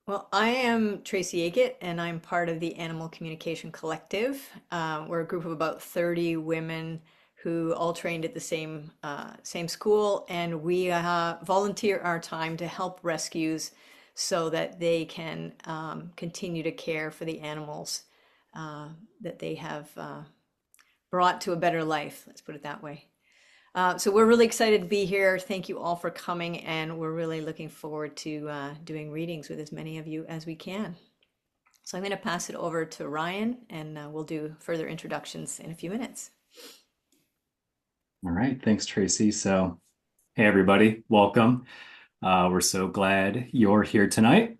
Well, I am Tracy Agate, and I'm part of the Animal Communication Collective. We're a group of about 30 women who all trained at the same school, and we volunteer our time to help rescues so that they can continue to care for the animals uh, that they have brought to a better life. Let's put it that way. So we're really excited to be here. Thank you all for coming, and we're really looking forward to doing readings with as many of you as we can. So I'm going to pass it over to Ryan, and we'll do further introductions in a few minutes. All right, thanks, Tracy. So, hey, everybody, welcome. We're so glad you're here tonight.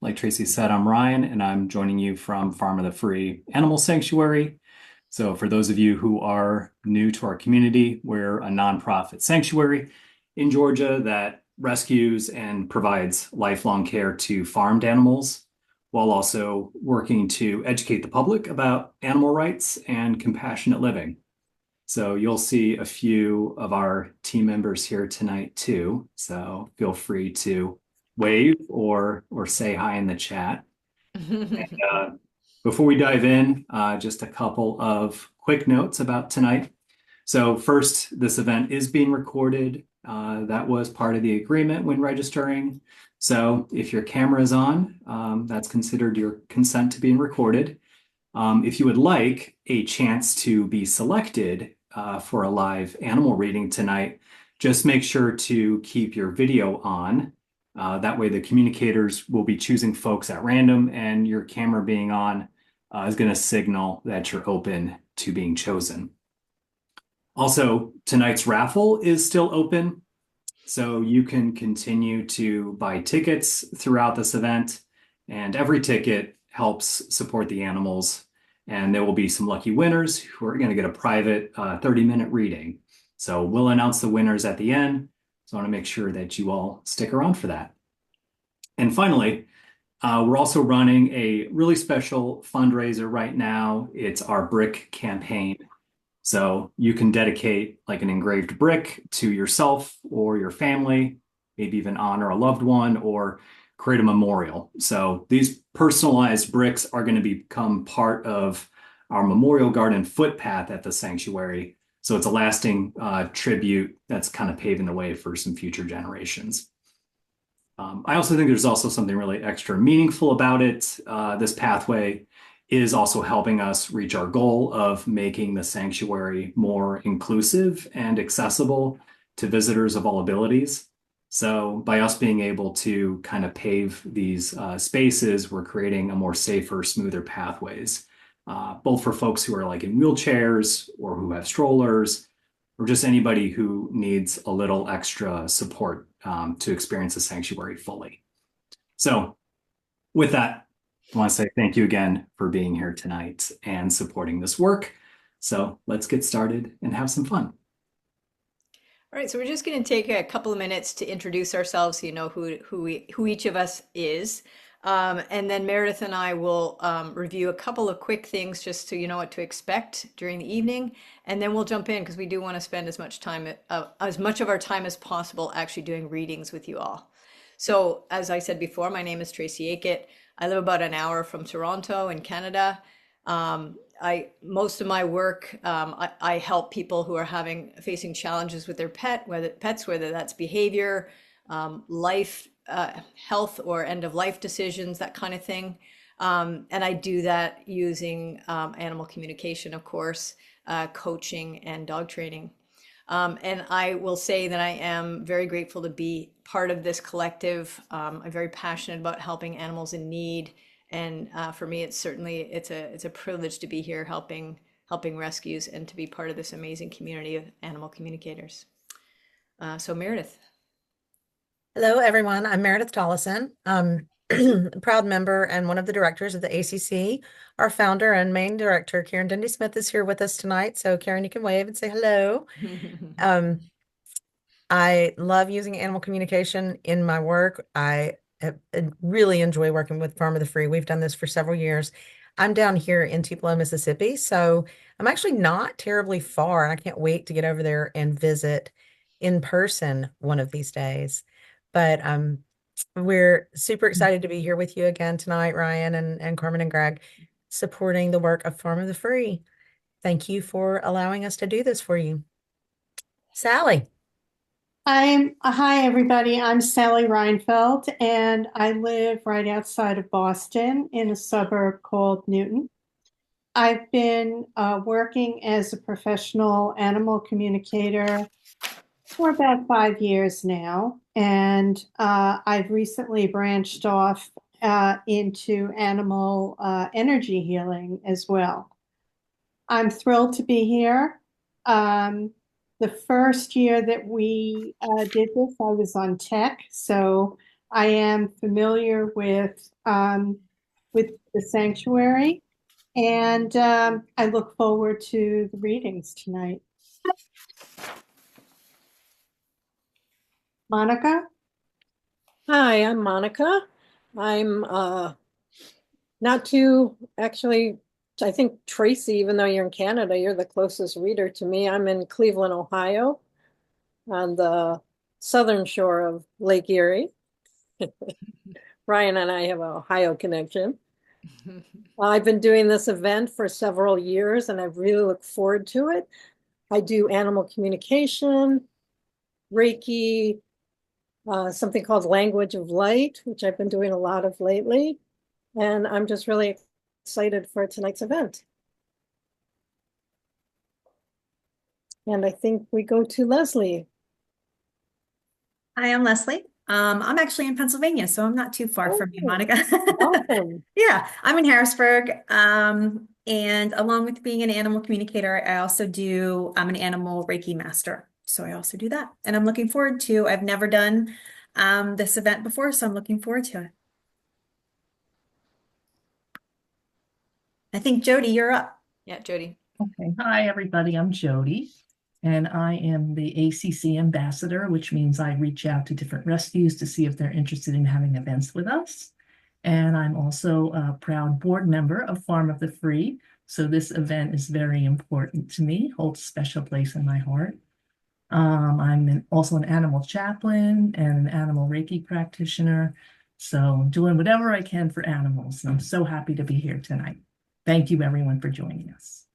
Like Tracy said, I'm Ryan, and I'm joining you from Farm of the Free Animal Sanctuary. So, for those of you who are new to our community, we're a nonprofit sanctuary in Georgia that rescues and provides lifelong care to farmed animals while also working to educate the public about animal rights and compassionate living. So you'll see a few of our team members here tonight too. So feel free to wave or say hi in the chat. Uh, Before we dive in, just a couple of quick notes about tonight. So first, this event is being recorded. That was part of the agreement when registering. So if your camera is on, that's considered your consent to being recorded. If you would like a chance to be selected for a live animal reading tonight, just make sure to keep your video on. That way, the communicators will be choosing folks at random, and your camera being on is going to signal that you're open to being chosen. Also, tonight's raffle is still open, so you can continue to buy tickets throughout this event, and every ticket helps support the animals. And there will be some lucky winners who are going to get a private 30-minute reading. So we'll announce the winners at the end. So I want to make sure that you all stick around for that. And finally, we're also running a really special fundraiser right now. It's our brick campaign. So you can dedicate like an engraved brick to yourself or your family, maybe even honor a loved one or create a memorial. So these personalized bricks are going to become part of our memorial garden footpath at the sanctuary. So it's a lasting tribute that's kind of paving the way for some future generations. I also think there's also something really extra meaningful about it. This pathway is also helping us reach our goal of making the sanctuary more inclusive and accessible to visitors of all abilities. So by us being able to kind of pave these spaces, we're creating a more safer, smoother pathways, both for folks who are like in wheelchairs or who have strollers, or just anybody who needs a little extra support to experience the sanctuary fully. So with that, I want to say thank you again for being here tonight and supporting this work. So let's get started and have some fun. All right, so we're just going to take a couple of minutes to introduce ourselves so you know who each of us is. And then Meredith and I will review a couple of quick things just so you know what to expect during the evening. And then we'll jump in because we do want to spend as much of our time as possible actually doing readings with you all. So, as I said before, my name is Tracy Akett. I live about an hour from Toronto in Canada. I most of my work, I help people who are facing challenges with their whether that's behavior, life, health, or end of life decisions, that kind of thing. And I do that using animal communication, of course, coaching and dog training. And I will say that I am very grateful to be part of this collective. I'm very passionate about helping animals in need, and for me, it's a privilege to be here helping rescues and to be part of this amazing community of animal communicators. So Meredith. Hello, everyone. I'm Meredith Tollison. I'm a proud member and one of the directors of the ACC. Our founder and main director, Karen Dundee Smith, is here with us tonight. So, Karen, you can wave and say hello. Um, I love using animal communication in my work. I really enjoy working with Farm of the Free. We've done this for several years. I'm down here in Tupelo, Mississippi, so I'm actually not terribly far. I can't wait to get over there and visit in person one of these days. But We're super excited to be here with you again tonight, Ryan and Carmen and Greg, supporting the work of Farm of the Free. Thank you for allowing us to do this for you. Sally. Hi everybody. I'm Sally Reinfeld and I live right outside of Boston in a suburb called Newton. I've been working as a professional animal communicator for about 5 years now, and I've recently branched off into animal energy healing as well. I'm thrilled to be here. Um, the first year that we did this, I was on tech, so I am familiar with the sanctuary, and I look forward to the readings tonight. Monica? Hi, I'm Monica. I'm not too actually, I think Tracy, even though you're in Canada, you're the closest reader to me. I'm in Cleveland, Ohio, on the southern shore of Lake Erie. Ryan and I have an Ohio connection. I've been doing this event for several years and I really look forward to it. I do animal communication, Reiki, something called Language of Light, which I've been doing a lot of lately. And I'm just really excited for tonight's event. And I think we go to Leslie. Hi, I'm Leslie. I'm actually in Pennsylvania, so I'm not too far from you, Oh, Monica. welcome. Yeah, I'm in Harrisburg. And along with being an animal communicator, I'm an animal Reiki master. So I also do that. And I'm looking forward to, I've never done this event before, so I'm looking forward to it. I think Jody, you're up. Yeah, Jody. Okay. Hi, everybody. I'm Jody, and I am the ACC ambassador, which means I reach out to different rescues to see if they're interested in having events with us. And I'm also a proud board member of Farm of the Free. So this event is very important to me, holds a special place in my heart. Also an animal chaplain and an animal Reiki practitioner. So doing whatever I can for animals. And I'm so happy to be here tonight. Thank you, everyone, for joining us.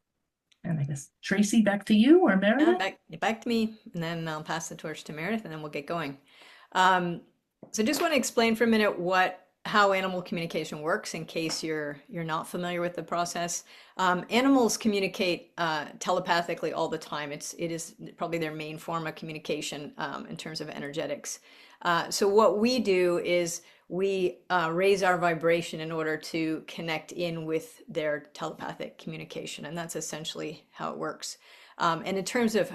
And I guess, Tracy, back to you or Meredith? Back to me, and then I'll pass the torch to Meredith, and then we'll get going. So just want to explain for a minute how animal communication works in case you're not familiar with the process. Animals communicate telepathically all the time. It is probably their main form of communication in terms of energetics. So what we do is we raise our vibration in order to connect in with their telepathic communication, and that's essentially how it works. And in terms of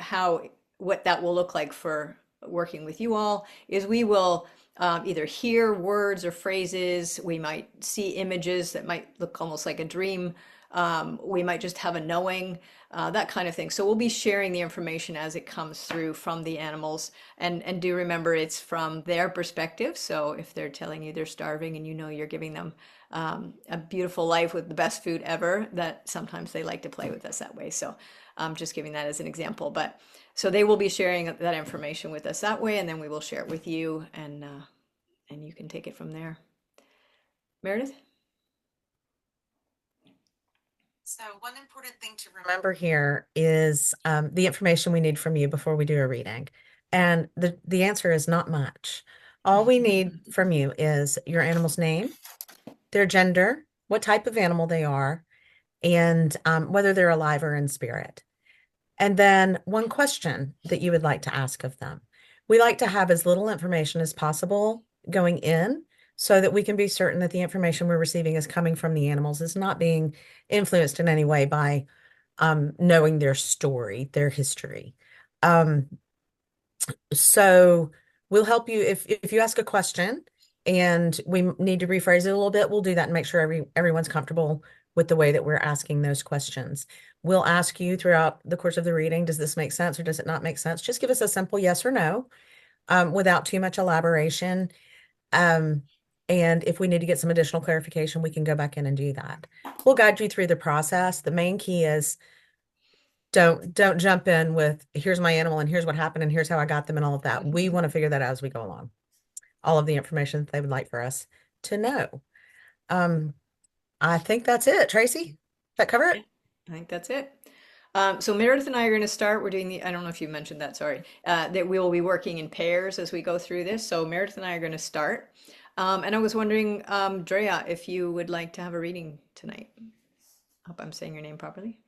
what that will look like for working with you all, is we will either hear words or phrases. We might see images that might look almost like a dream. We might just have a knowing, that kind of thing. So we'll be sharing the information as it comes through from the animals. And do remember it's from their perspective. So if they're telling you they're starving and you know you're giving them a beautiful life with the best food ever, that sometimes they like to play with us that way. So I'm just giving that as an example. But so they will be sharing that information with us that way, and then we will share it with you, and you can take it from there. Meredith? So one important thing to remember here is the information we need from you before we do a reading. And the answer is not much. All we need from you is your animal's name, their gender, what type of animal they are, and whether they're alive or in spirit. And then one question that you would like to ask of them. We like to have as little information as possible going in so that we can be certain that the information we're receiving is coming from the animals, is not being influenced in any way by knowing their story, their history. So we'll help you if you ask a question and we need to rephrase it a little bit, we'll do that and make sure everyone's comfortable with the way that we're asking those questions. We'll ask you throughout the course of the reading, does this make sense or does it not make sense? Just give us a simple yes or no, without too much elaboration. And if we need to get some additional clarification, we can go back in and do that. We'll guide you through the process. The main key is don't jump in with here's my animal and here's what happened and here's how I got them and all of that. We want to figure that out as we go along. all of the information that they would like for us to know. Um, I think that's it. Tracy, that cover Yeah, it? I think that's it. So Meredith and I are going to start. We're doing I don't know if you mentioned that, sorry, that we will be working in pairs as we go through this. So Meredith and I are going to start. And I was wondering, Drea, if you would like to have a reading tonight. Hope I'm saying your name properly.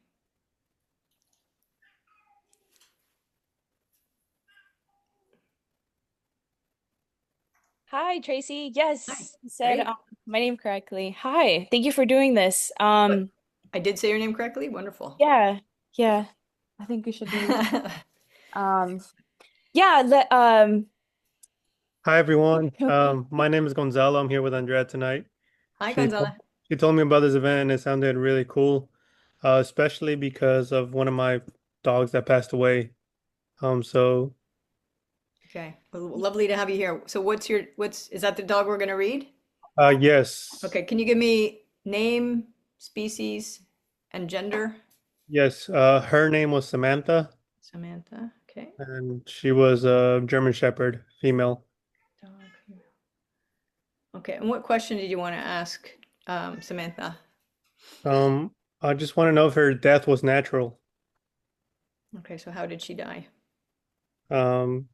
Hi, Tracy. Hi, Yes, you said great. my name correctly. Hi, thank you for doing this. But I did say your name correctly. Wonderful. Yeah, yeah. I think we should do. Um, yeah. Hi everyone. My name is Gonzalo. I'm here with Andrea tonight. Hi, She Gonzala. she told me about this event and it sounded really cool, especially because of one of my dogs that passed away. So Okay, well, lovely to have you here. So is that the dog we're going to read? yes, Okay, can you give me name, species, and gender? yes. Her name was Samantha, Samantha. Okay. and she was a German Shepherd, female. Dog. Okay, and what question did you want to ask, Samantha? I just want to know if her death was natural. Okay, so how did she die? Um,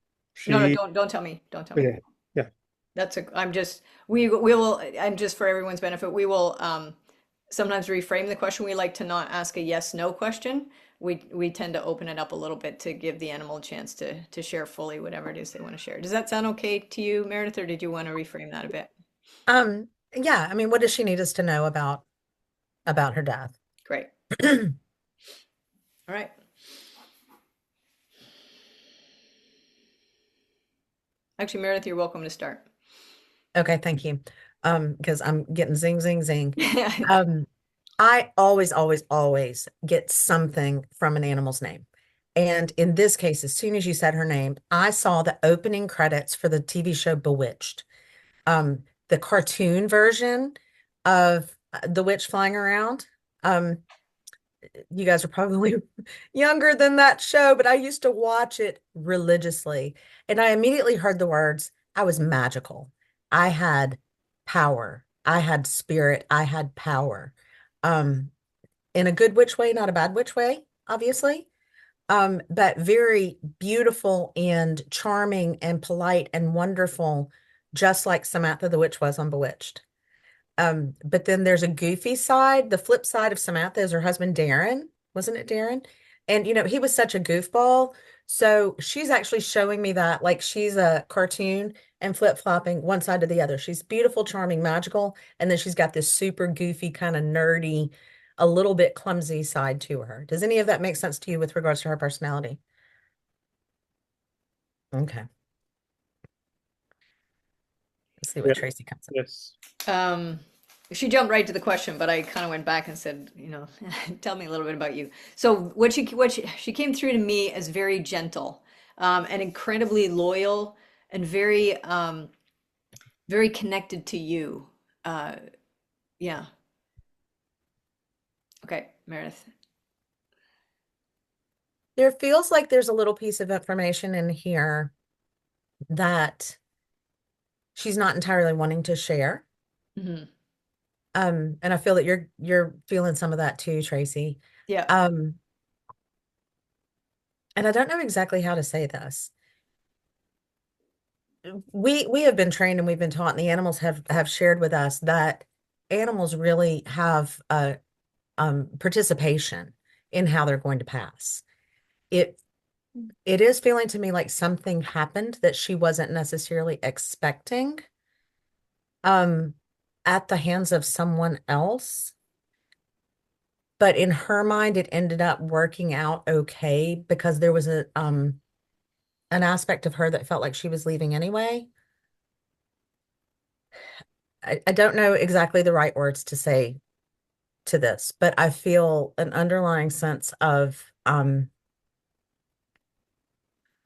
No, no, she don't tell me. Don't tell me. yeah, yeah. I'm just for everyone's benefit, we will sometimes reframe the question. We like to not ask a yes, no question. We tend to open it up a little bit to give the animal a chance to share fully whatever it is they want to share. Does that sound okay to you, Meredith, or did you want to reframe that a bit? Yeah, I mean, what does she need us to know about her death? Great. All right. Actually, Meredith, you're welcome to start. Okay, thank you. Because I'm getting zing, zing, zing. I always get something from an animal's name. And in this case, as soon as you said her name, I saw the opening credits for the TV show Bewitched. The cartoon version of the witch flying around. Um, you guys are probably younger than that show, but I used to watch it religiously. And I immediately heard the words, I was magical. I had power. I had spirit. I had power. Um, in a good witch way, not a bad witch way, obviously. But very beautiful and charming and polite and wonderful, just like Samantha the witch was on Bewitched. But then there's a goofy side. The flip side of Samantha is her husband, Darren. Wasn't it Darren? And, he was such a goofball. So she's actually showing me that like she's a cartoon and flip-flopping one side to the other. She's beautiful, charming, magical. And then she's got this super goofy, kind of nerdy, a little bit clumsy side to her. Does any of that make sense to you with regards to her personality? Okay. Let's see what Yeah, Tracy comes up. yes. Um, she jumped right to the question, but I kind of went back and said, tell me a little bit about you. So she came through to me as very gentle, and incredibly loyal and very connected to you. Uh, yeah. Okay, Meredith. There feels like there's a little piece of information in here that she's not entirely wanting to share. Hmm. And I feel that you're feeling some of that too, Tracy. Yeah. Um, and I don't know exactly how to say this. We have been trained and we've been taught, and the animals have shared with us that animals really have participation in how they're going to pass. It it is feeling to me like something happened that she wasn't necessarily expecting um at the hands of someone else. But in her mind, it ended up working out okay because there was an aspect of her that felt like she was leaving anyway. I don't know exactly the right words to say to this, but I feel an underlying sense of a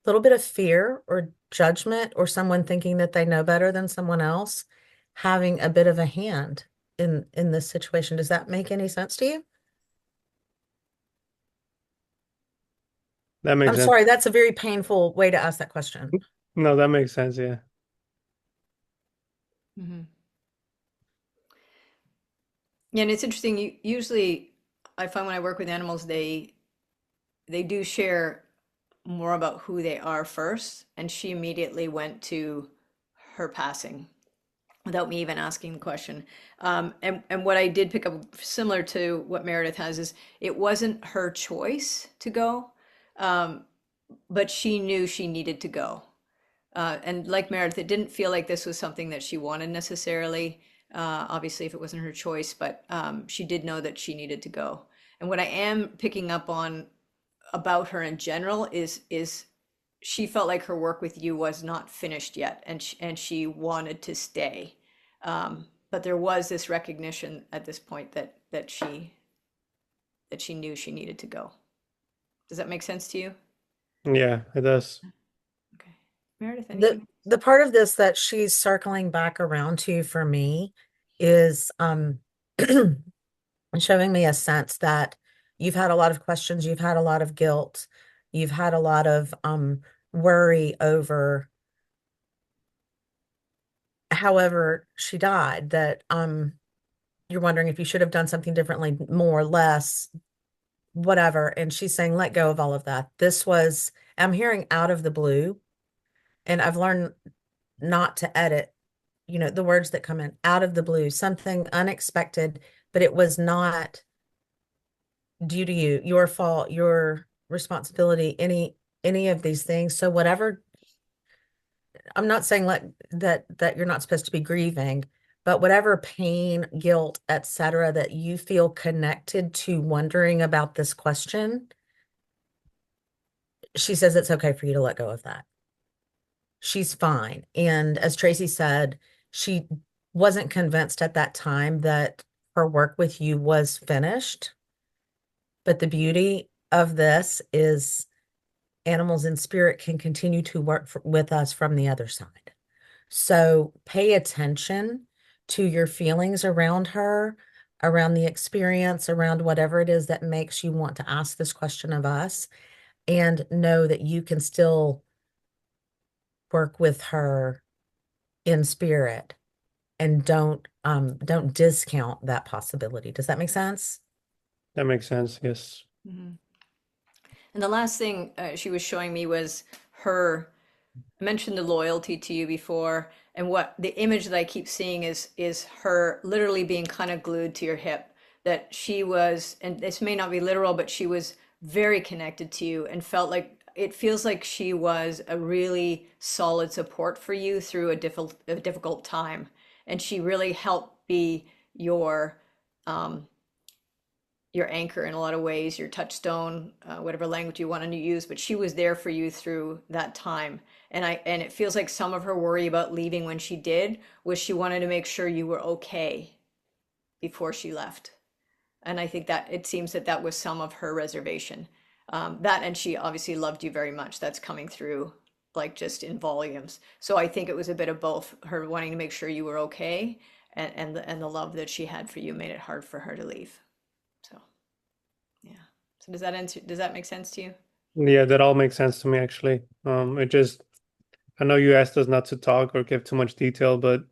little bit of fear or judgment or someone thinking that they know better than someone else having a bit of a hand in this situation. Does that make any sense to you? That makes I'm sense. sorry, that's a very painful way to ask that question. No, that makes sense. Yeah. Mhm. Yeah, and it's interesting. Usually, I find when I work with animals, they do share more about who they are first, and she immediately went to her passing without me even asking the question. And what I did pick up, similar to what Meredith has, is it wasn't her choice to go, um, but she knew she needed to go. And like Meredith, it didn't feel like this was something that she wanted necessarily. Obviously, if it wasn't her choice, but she did know that she needed to go. And what I am picking up on about her in general is she felt like her work with you was not finished yet, and she wanted to stay. But there was this recognition at this point that she knew she needed to go. Does that make sense to you? Yeah, it does. Okay. Meredith, The anything? the part of this that she's circling back around to for me is showing me a sense that you've had a lot of questions, you've had a lot of guilt, you've had a lot of worry over however she died, that you're wondering if you should have done something differently, more, less, whatever. And she's saying, let go of all of that. I'm hearing out of the blue, and I've learned not to edit, the words that come in out of the blue, something unexpected, but it was not due to you, your fault, your responsibility, any of these things. So whatever, I'm not saying that you're not supposed to be grieving, but whatever pain, guilt, etc., that you feel connected to wondering about this question, she says it's okay for you to let go of that. She's fine. And as Tracy said, she wasn't convinced at that time that her work with you was finished. But the beauty of this is animals in spirit can continue to work with us from the other side. So pay attention to your feelings around her, around the experience, around whatever it is that makes you want to ask this question of us, and know that you can still work with her in spirit, and don't discount that possibility. Does that make sense? That makes sense. Yes. Mhm. And the last thing she was showing me was her. I mentioned the loyalty to you before, and what the image that I keep seeing is her literally being kind of glued to your hip. That she was, and this may not be literal, but she was very connected to you and felt like it feels like she was a really solid support for you through a difficult time, and she really helped be um, your anchor in a lot of ways, your touchstone, whatever language you want to use, but she was there for you through that time. And it feels like some of her worry about leaving when she did was she wanted to make sure you were okay before she left. And I think that it seems that that was some of her reservation. That, and she obviously loved you very much. That's coming through like just in volumes. So I think it was a bit of both, her wanting to make sure you were okay, and the love that she had for you made it hard for her to leave. So. Yeah. So does that make sense to you? Yeah, that all makes sense to me actually. It just I know you asked us not to talk or give too much detail, but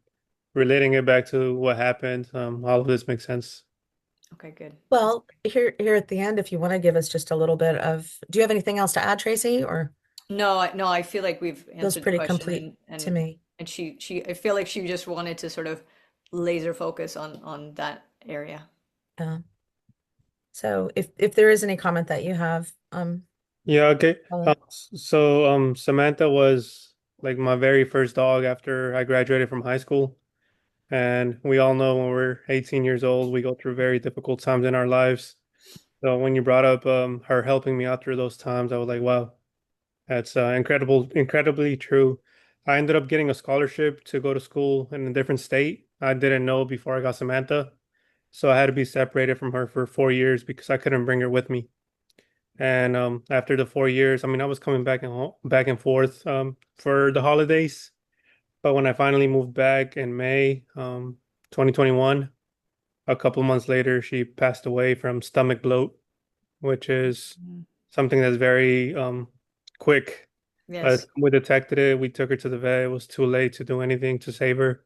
relating it back to what happened, all of this makes sense. Okay, good. Well, here at the end, if you want to give us just a little bit of, do you have anything else to add, Tracy? Or No, I feel like we've feels answered the pretty question, complete and to and me. and I feel like she just wanted to sort of laser focus on that area. Uh, so if there is any comment that you have, Yeah, okay. Colin. Samantha was like my very first dog after I graduated from high school. And we all know when we're 18 years old, we go through very difficult times in our lives. So when you brought up her helping me out through those times, I was like, wow, that's incredibly true. I ended up getting a scholarship to go to school in a different state. I didn't know before I got Samantha. So I had to be separated from her for 4 years because I couldn't bring her with me. And after the 4 years, I mean, I was coming back and forth for the holidays. But when I finally moved back in May 2021, a couple months later, she passed away from stomach bloat, which is Mhm. something that's very quick. Yes. We detected it. We took her to the vet. It was too late to do anything to save her.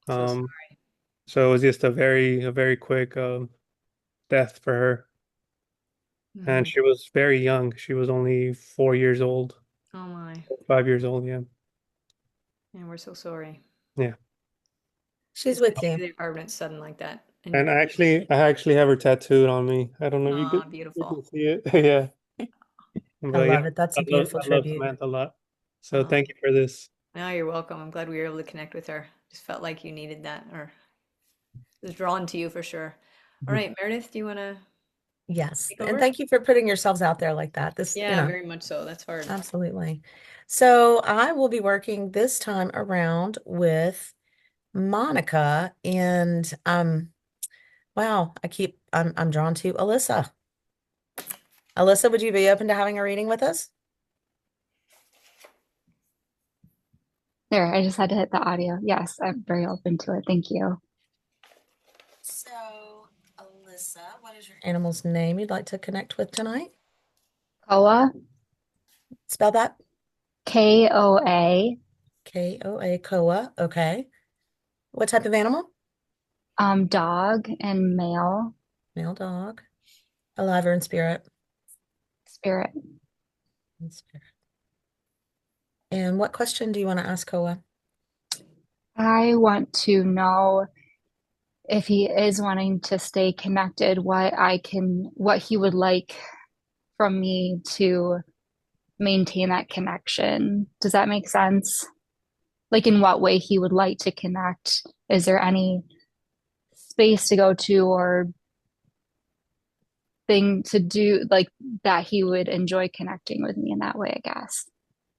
So Um, sorry. so it was just a very quick death for her. And Hmm. she was very young. She was only 4 years old, Oh my. 5 years old. Yeah. And we're so sorry. She's It's good with to hear you. the apartment sudden like that. And And I actually have her tattooed on me. I don't know if aw, you beautiful. can see it. Yeah. I But yeah, love it. That's a beautiful I love tribute. Samantha a lot. So Oh, thank you for this. now you're welcome. I'm glad we were able to connect with her. Just felt like you needed that or was drawn to you for sure. All Mhm. right, Meredith, do you want to Yes. take And over? thank you for putting yourselves out there like that. This, Yeah, very much so. That's hard. absolutely. So I will be working this time around with Monica and wow, I'm drawn to Alyssa. Alyssa, would you be open to having a reading with us? There, I just had to hit the audio. Yes, I'm very open to it. Thank you. So, Alyssa, what is your animal's name you'd like to connect with tonight? Koa, Spell that. Koa, Koa, Koa. Okay. What type of animal? dog and male Male dog. Alive or in spirit? spirit. In spirit. And what question do you want to ask Koa? I want to know if he is wanting to stay connected, what he would like from me to maintain that connection. Does that make sense? Like in what way he would like to connect? Is there any space to go to or thing to do like that he would enjoy connecting with me in that way, I guess.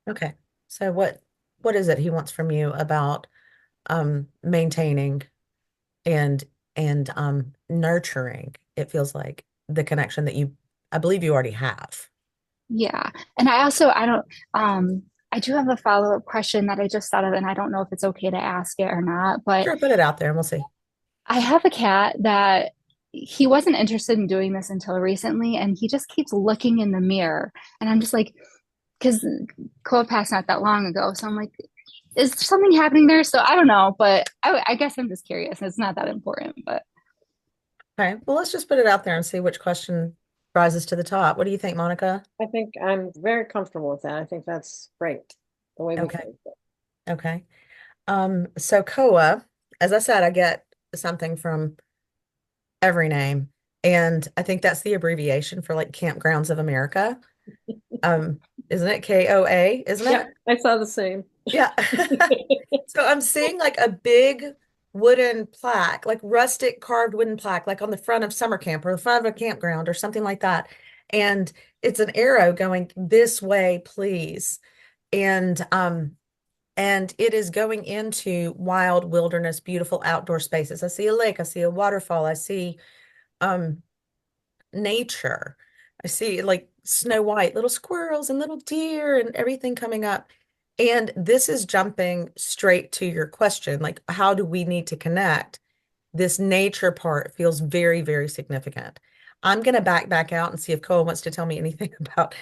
Okay. So what is it he wants from you about maintaining and nurturing, it feels like the connection that I believe you already have. Yeah. And I don't I do have a follow-up question that I just thought of, and I don't know if it's okay to ask it or not, but Sure, put it out there and we'll see. I have a cat that he wasn't interested in doing this until recently, and he just keeps looking in the mirror. And I'm just like, because Cole passed not that long ago. So I'm like, is something happening there? So I don't know, but I guess I'm just curious. It's not that important, but Okay. Well, let's just put it out there and see which question rises to the top. What do you think, Monica? I think I'm very comfortable with that. I think that's great, the way we Okay. phrased it. Okay. So Koa, as I said, I get something from every name. And I think that's the abbreviation for like Campgrounds of America. Um, isn't it KOA, isn't it? Yep, I saw the same. Yeah. So I'm seeing like a big wooden plaque, like rustic carved wooden plaque, like on the front of summer camp or the front of a campground or something like that. And it's an arrow going this way, please. And it is going into wild wilderness, beautiful outdoor spaces. I see a lake, I see a waterfall, I see um nature. I see like Snow White, little squirrels and little deer and everything coming up. And this is jumping straight to your question, like how do we need to connect? This nature part feels very, very significant. I'm going to back out and see if Cole wants to tell me anything about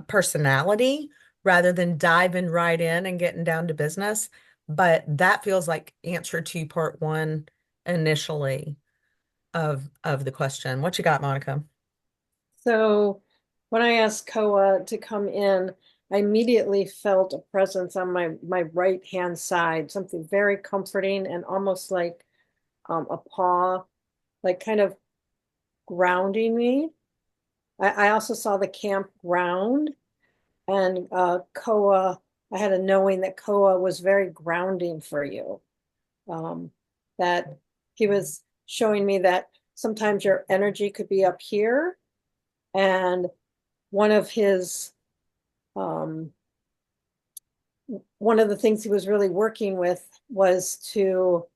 personality rather than diving right in and getting down to business. But that feels like answer to part one initially of the question. What you got, Monica? So when I asked Koa to come in, I immediately felt a presence on my right hand side, something very comforting and almost like a paw, like kind of grounding me. I also saw the campground and Koa. I had a knowing that Koa was very grounding for you. Um, that he was showing me that sometimes your energy could be up here, and one of his um, one of the things he was really working with was to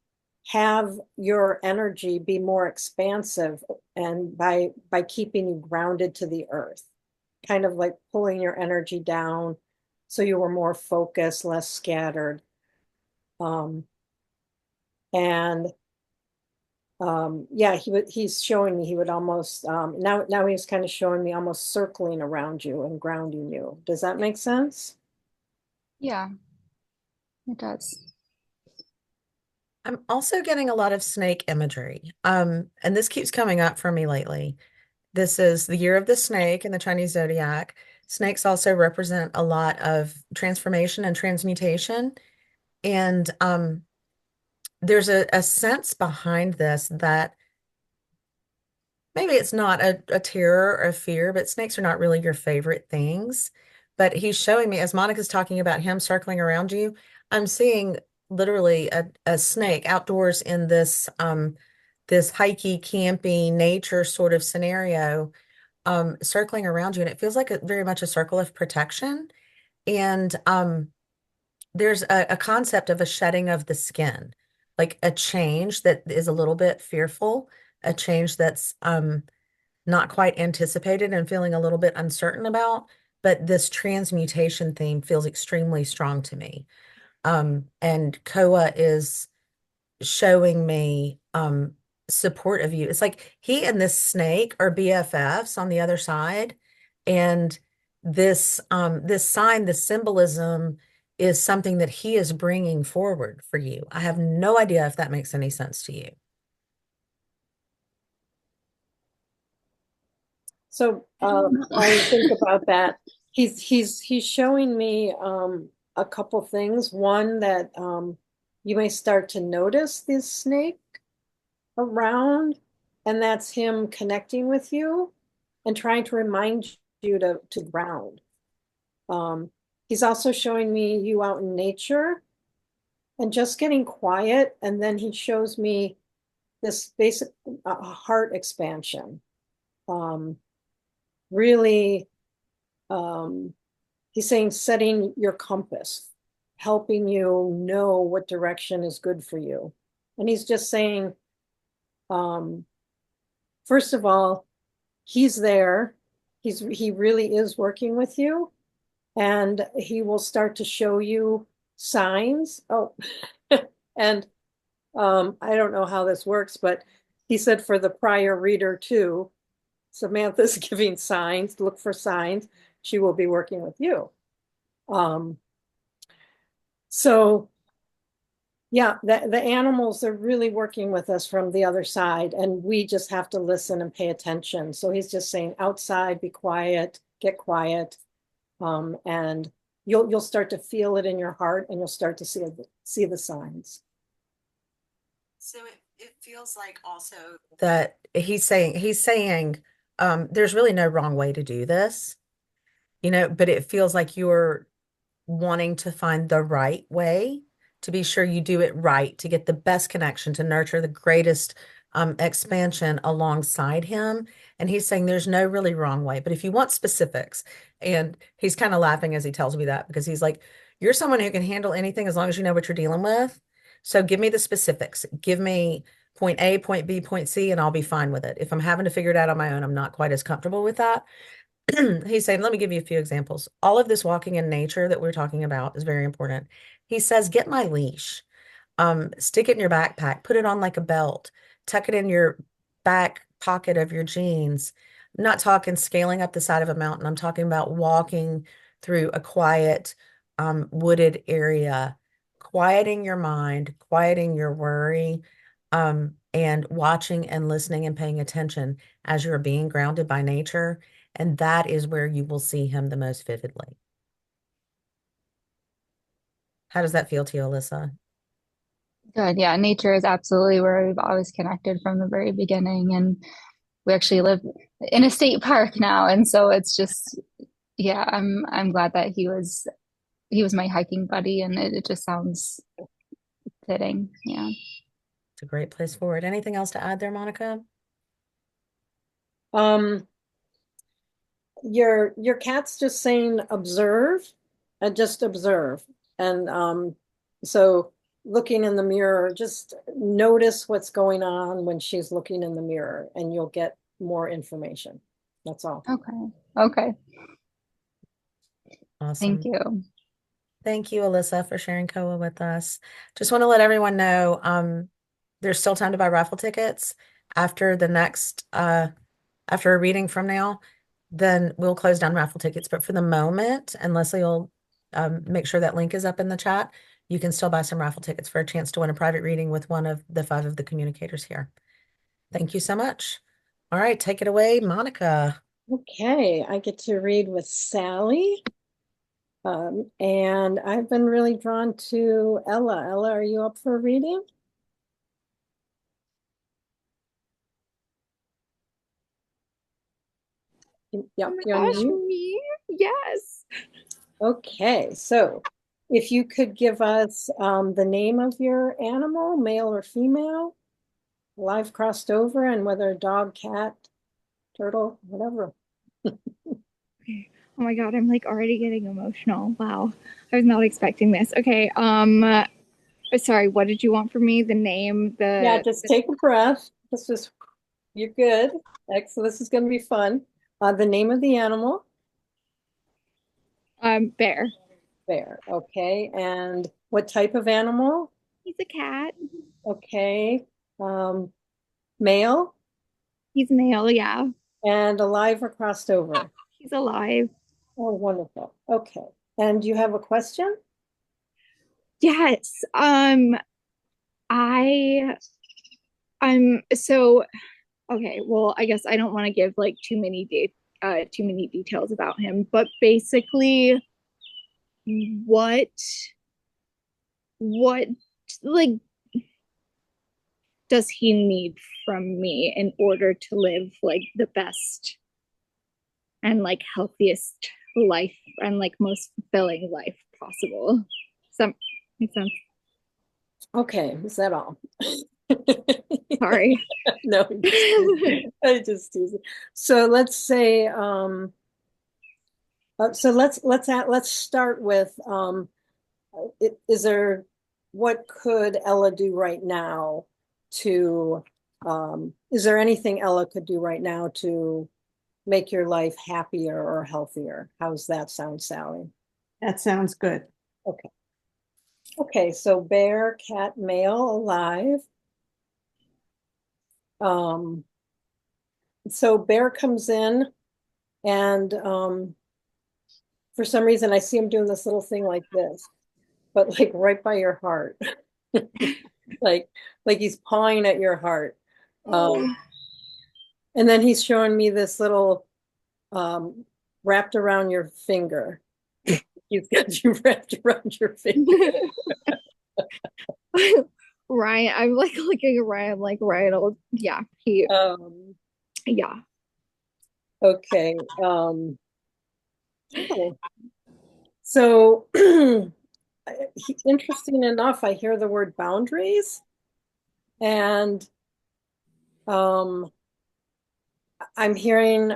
have your energy be more expansive, and by keeping you grounded to the earth, kind of like pulling your energy down so you were more focused, less scattered. um, and yeah, he's showing me he would almost now he's kind of showing me almost circling around you and grounding you. Does that make sense? yeah, it does. I'm also getting a lot of snake imagery. And this keeps coming up for me lately. This is the year of the snake in the Chinese zodiac. Snakes also represent a lot of transformation and transmutation. And there's a sense behind this that maybe it's not a terror or a fear, but snakes are not really your favorite things. But he's showing me, as Monica's talking about him circling around you, I'm seeing literally a snake outdoors in this hikey, campy nature sort of scenario, circling around you. And it feels like very much a circle of protection. And there's a concept of a shedding of the skin, like a change that is a little bit fearful, a change that's not quite anticipated and feeling a little bit uncertain about. But this transmutation theme feels extremely strong to me. And Koa is showing me support of you. It's like he and this snake are BFFs on the other side. And this sign, this symbolism is something that he is bringing forward for you. I have no idea if that makes any sense to you. So I think about that. He's showing me a couple things. One that you may start to notice this snake around, and that's him connecting with you and trying to remind you to ground. He's also showing me you out in nature and just getting quiet, and then he shows me this basic heart expansion. Really, he's saying setting your compass, helping you know what direction is good for you. And he's just saying, first of all, he's there. He really is working with you, and he will start to show you signs. Oh, and I don't know how this works, but he said for the prior reader too, Samantha's giving signs, look for signs. She will be working with you. So yeah, the animals are really working with us from the other side, and we just have to listen and pay attention. So he's just saying outside, be quiet, get quiet, and you'll start to feel it in your heart, and you'll start to see the signs. So it feels like also that he's saying there's really no wrong way to do this, but it feels like you're wanting to find the right way to be sure you do it right, to get the best connection, to nurture the greatest expansion alongside him. And he's saying there's no really wrong way. But if you want specifics, and he's kind of laughing as he tells me that because he's like, you're someone who can handle anything as long as you know what you're dealing with. So give me the specifics. Give me point A, point B, point C, and I'll be fine with it. If I'm having to figure it out on my own, I'm not quite as comfortable with that. He's saying, let me give you a few examples. All of this walking in nature that we're talking about is very important. He says, get my leash, stick it in your backpack, put it on like a belt, tuck it in your back pocket of your jeans. I'm not talking scaling up the side of a mountain. I'm talking about walking through a quiet, wooded area, quieting your mind, quieting your worry, and watching and listening and paying attention as you're being grounded by nature. And that is where you will see him the most vividly. How does that feel to you, Alyssa? Good. Yeah, nature is absolutely where we've always connected from the very beginning. And we actually live in a state park now. And so it's just, yeah, I'm glad that he was my hiking buddy, and it just sounds fitting. Yeah. It's a great place for it. Anything else to add there, Monica? Your cat's just saying observe and just observe. And so looking in the mirror, just notice what's going on when she's looking in the mirror, and you'll get more information. That's all. Okay. Okay. Awesome. Thank you. Thank you, Alyssa, for sharing Koa with us. Just want to let everyone know, there's still time to buy raffle tickets after the next, after a reading from now, then we'll close down raffle tickets. But for the moment, and Leslie will make sure that link is up in the chat. You can still buy some raffle tickets for a chance to win a private reading with one of the 5 of the communicators here. Thank you so much. All right, take it away, Monica. Okay, I get to read with Sally. And I've been really drawn to Ella. Ella, are you up for a reading? Yep, Oh my you're on gosh, mute. me? Yes. Okay, so if you could give us the name of your animal, male or female, live crossed over, and whether dog, cat, turtle, whatever. Okay. Oh my God, I'm like already getting emotional. Wow. I was not expecting this. Okay. Sorry, what did you want from me? The name, Yeah, just take a breath. You're good. Excellent. This is going to be fun. The name of the animal, Bear. bear. Okay, and what type of animal? He's a cat. Okay, male He's male, yeah. and alive or crossed over. He's alive. Oh, wonderful. Okay, and you have a question? Yes. I so okay, well, I guess I don't want to give like too many details about him, but basically what what like does he need from me in order to live like the best and like healthiest life and like most fulfilling life possible? Does that make sense? Okay, is that all? Sorry. No, I just tease it. So let's say, let's start with, is there, what could Ella do right now to, is there anything Ella could do right now to make your life happier or healthier? How's that sound, Sally? That sounds good. Okay. Okay, so bear, cat, male, alive. So bear comes in and for some reason I see him doing this little thing like this, but like right by your heart. like like he's pawing at your heart. And then he's showing me this little wrapped around your finger. He's got you wrapped around your finger. Ryan, I'm like looking at Ryan, like Ryan, yeah, yeah. Okay. So interesting enough, I hear the word boundaries, and I'm hearing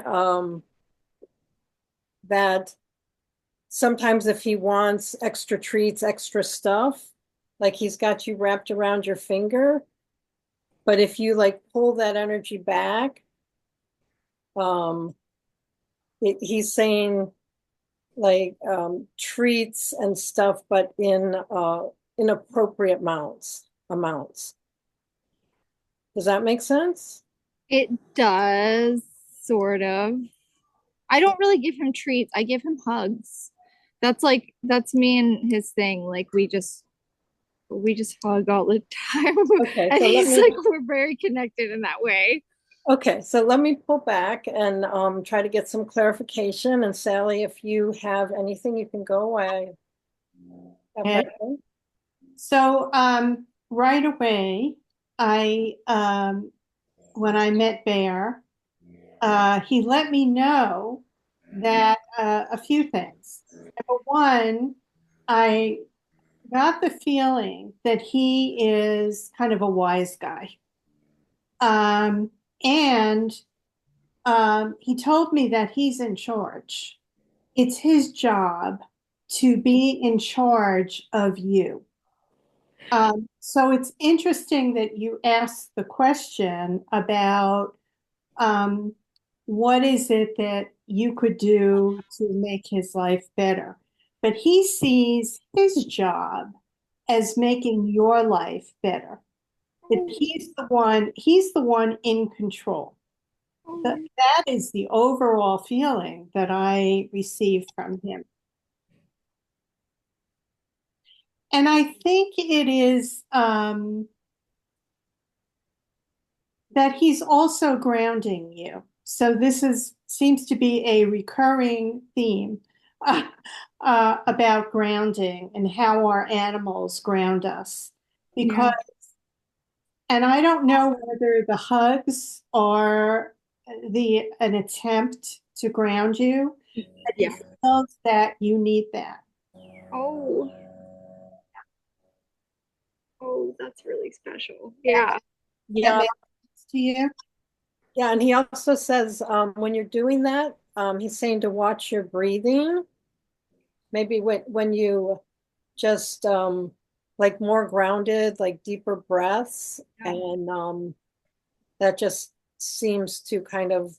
that sometimes if he wants extra treats, extra stuff, like he's got you wrapped around your finger, but if you like pull that energy back, he's saying like treats and stuff, but in appropriate amounts. Does that make sense? It does, sort of. I don't really give him treats. I give him hugs. That's me and his thing. Like we just hug all the time. Okay, And so he's like we're very connected in that way. Okay, so let me pull back and try to get some clarification. And Sally, if you have anything, you can go. Okay. So right away, when I met Bear, he let me know that a few things. Number one, I got the feeling that he is kind of a wise guy. And he told me that he's in charge. It's his job to be in charge of you. So it's interesting that you asked the question about what is it that you could do to make his life better. But he sees his job as making your life better. That he's the one in control. That is the overall feeling that I received from him. And I think it is that he's also grounding you. So this seems to be a recurring theme about grounding and how our animals ground us. Because, and I don't know whether the hugs are an attempt to ground you, but he Yeah. feels that you need that. Oh. Oh, that's really special. Yeah. That Yeah, makes sense to you? yeah, and he also says when you're doing that, he's saying to watch your breathing. Maybe when you just like more grounded, like deeper breaths, and that just seems to kind of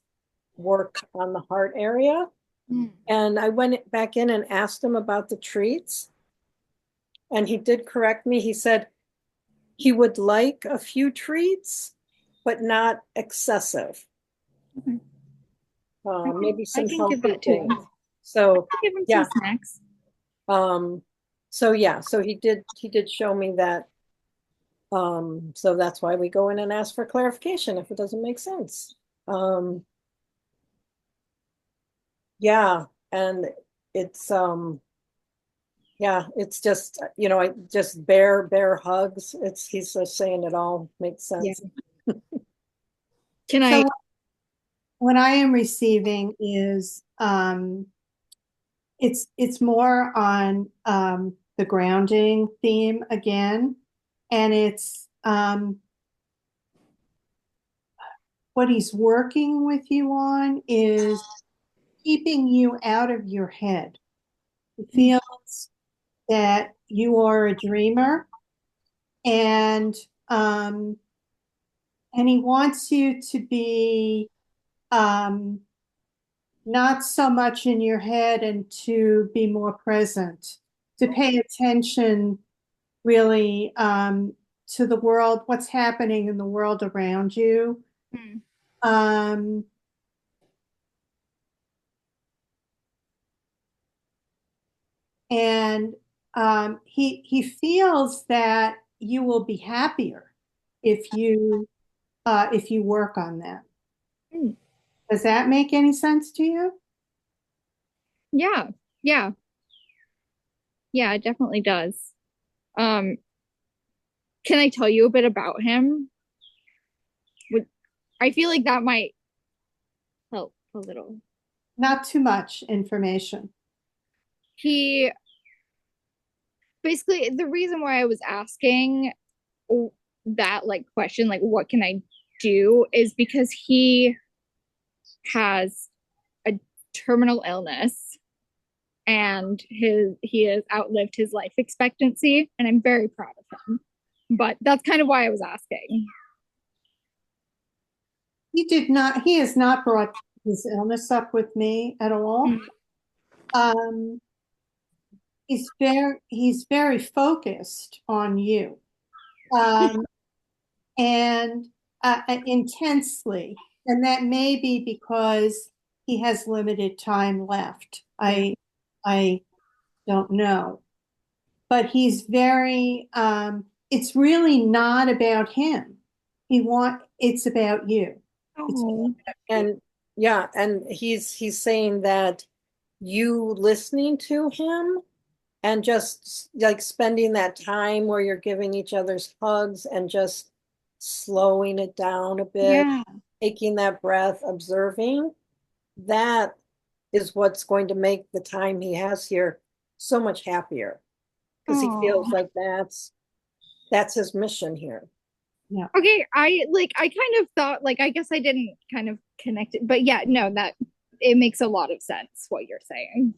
work on the heart area. Mm. And I went back in and asked him about the treats, and he did correct me. He said he would like a few treats, but not excessive. Okay. Maybe I some can give healthy that to him. things. So Give him yeah, some snacks. so he did show me that. So that's why we go in and ask for clarification if it doesn't make sense. Yeah, and it's yeah, it's just I just bear hugs. He's just saying it all makes Yeah. sense. Can I? So what I am receiving is it's more on the grounding theme again, and it's what he's working with you on is keeping you out of your head. He feels that you are a dreamer, and um, and he wants you to be not so much in your head and to be more present, to pay attention really to the world, what's happening in the world around you. Hmm. Um, and he feels that you will be happier if you work on that. Hmm. Does that make any sense to you? Yeah. Yeah. Yeah, it definitely does. Um, can I tell you a bit about him? Would I feel like that might help a little. Not too much information. He basically the reason why I was asking that like question, like what can I do, is because he has a terminal illness and he has outlived his life expectancy, and I'm very proud of him. But that's kind of why I was asking. He has not brought his illness up with me at all. Um, he's very focused on you. Um, and intensely. And that may be because he has limited time left. I don't know. But he's very, it's really not about him. It's about you. It's Oh, about you. And yeah, and he's saying that you listening to him and just like spending that time where you're giving each other's hugs and just slowing it down a bit, yeah. taking that breath, observing, that is what's going to make the time he has here so much happier because he feels Oh. like that's his mission here. Yeah. Okay, I kind of thought, like, I guess I didn't kind of connect it, but yeah, no, that it makes a lot of sense what you're saying.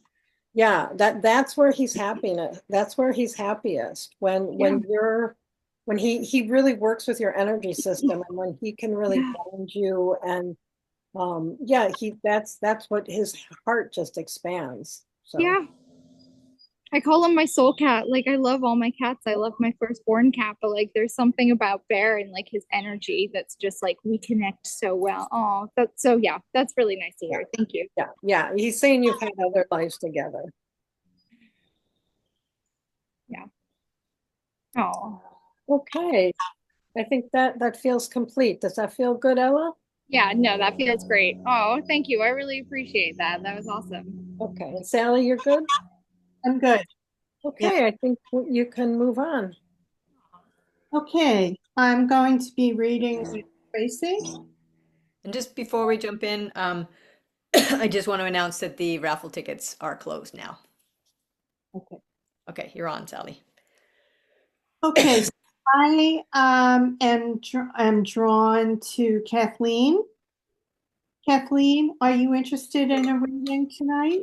Yeah, that's where he's happiness. That's where he's happiest when he really works with your energy system and when he can really Yeah. ground you and yeah, that's what his heart just expands. So Yeah. I call him my soul cat. Like I love all my cats. I love my firstborn cat, but like there's something about Bear and like his energy that's just like we connect so well. Oh, that's so yeah, that's really nice to hear. Thank you. yeah, he's saying you've had other lives together. Yeah. Oh, Okay, I think that feels complete. Does that feel good, Ella? yeah, no, that feels great. Oh, thank you. I really appreciate that. That was awesome. Okay, and Sally, you're good? I'm good. Yeah. Okay, I think you can move on. Okay, I'm going to be reading with Tracy. And just before we jump in, I just want to announce that the raffle tickets are closed now. Okay. Okay, you're on, Sally. Okay, so I am drawn to Kathleen. Kathleen, are you interested in a reading tonight?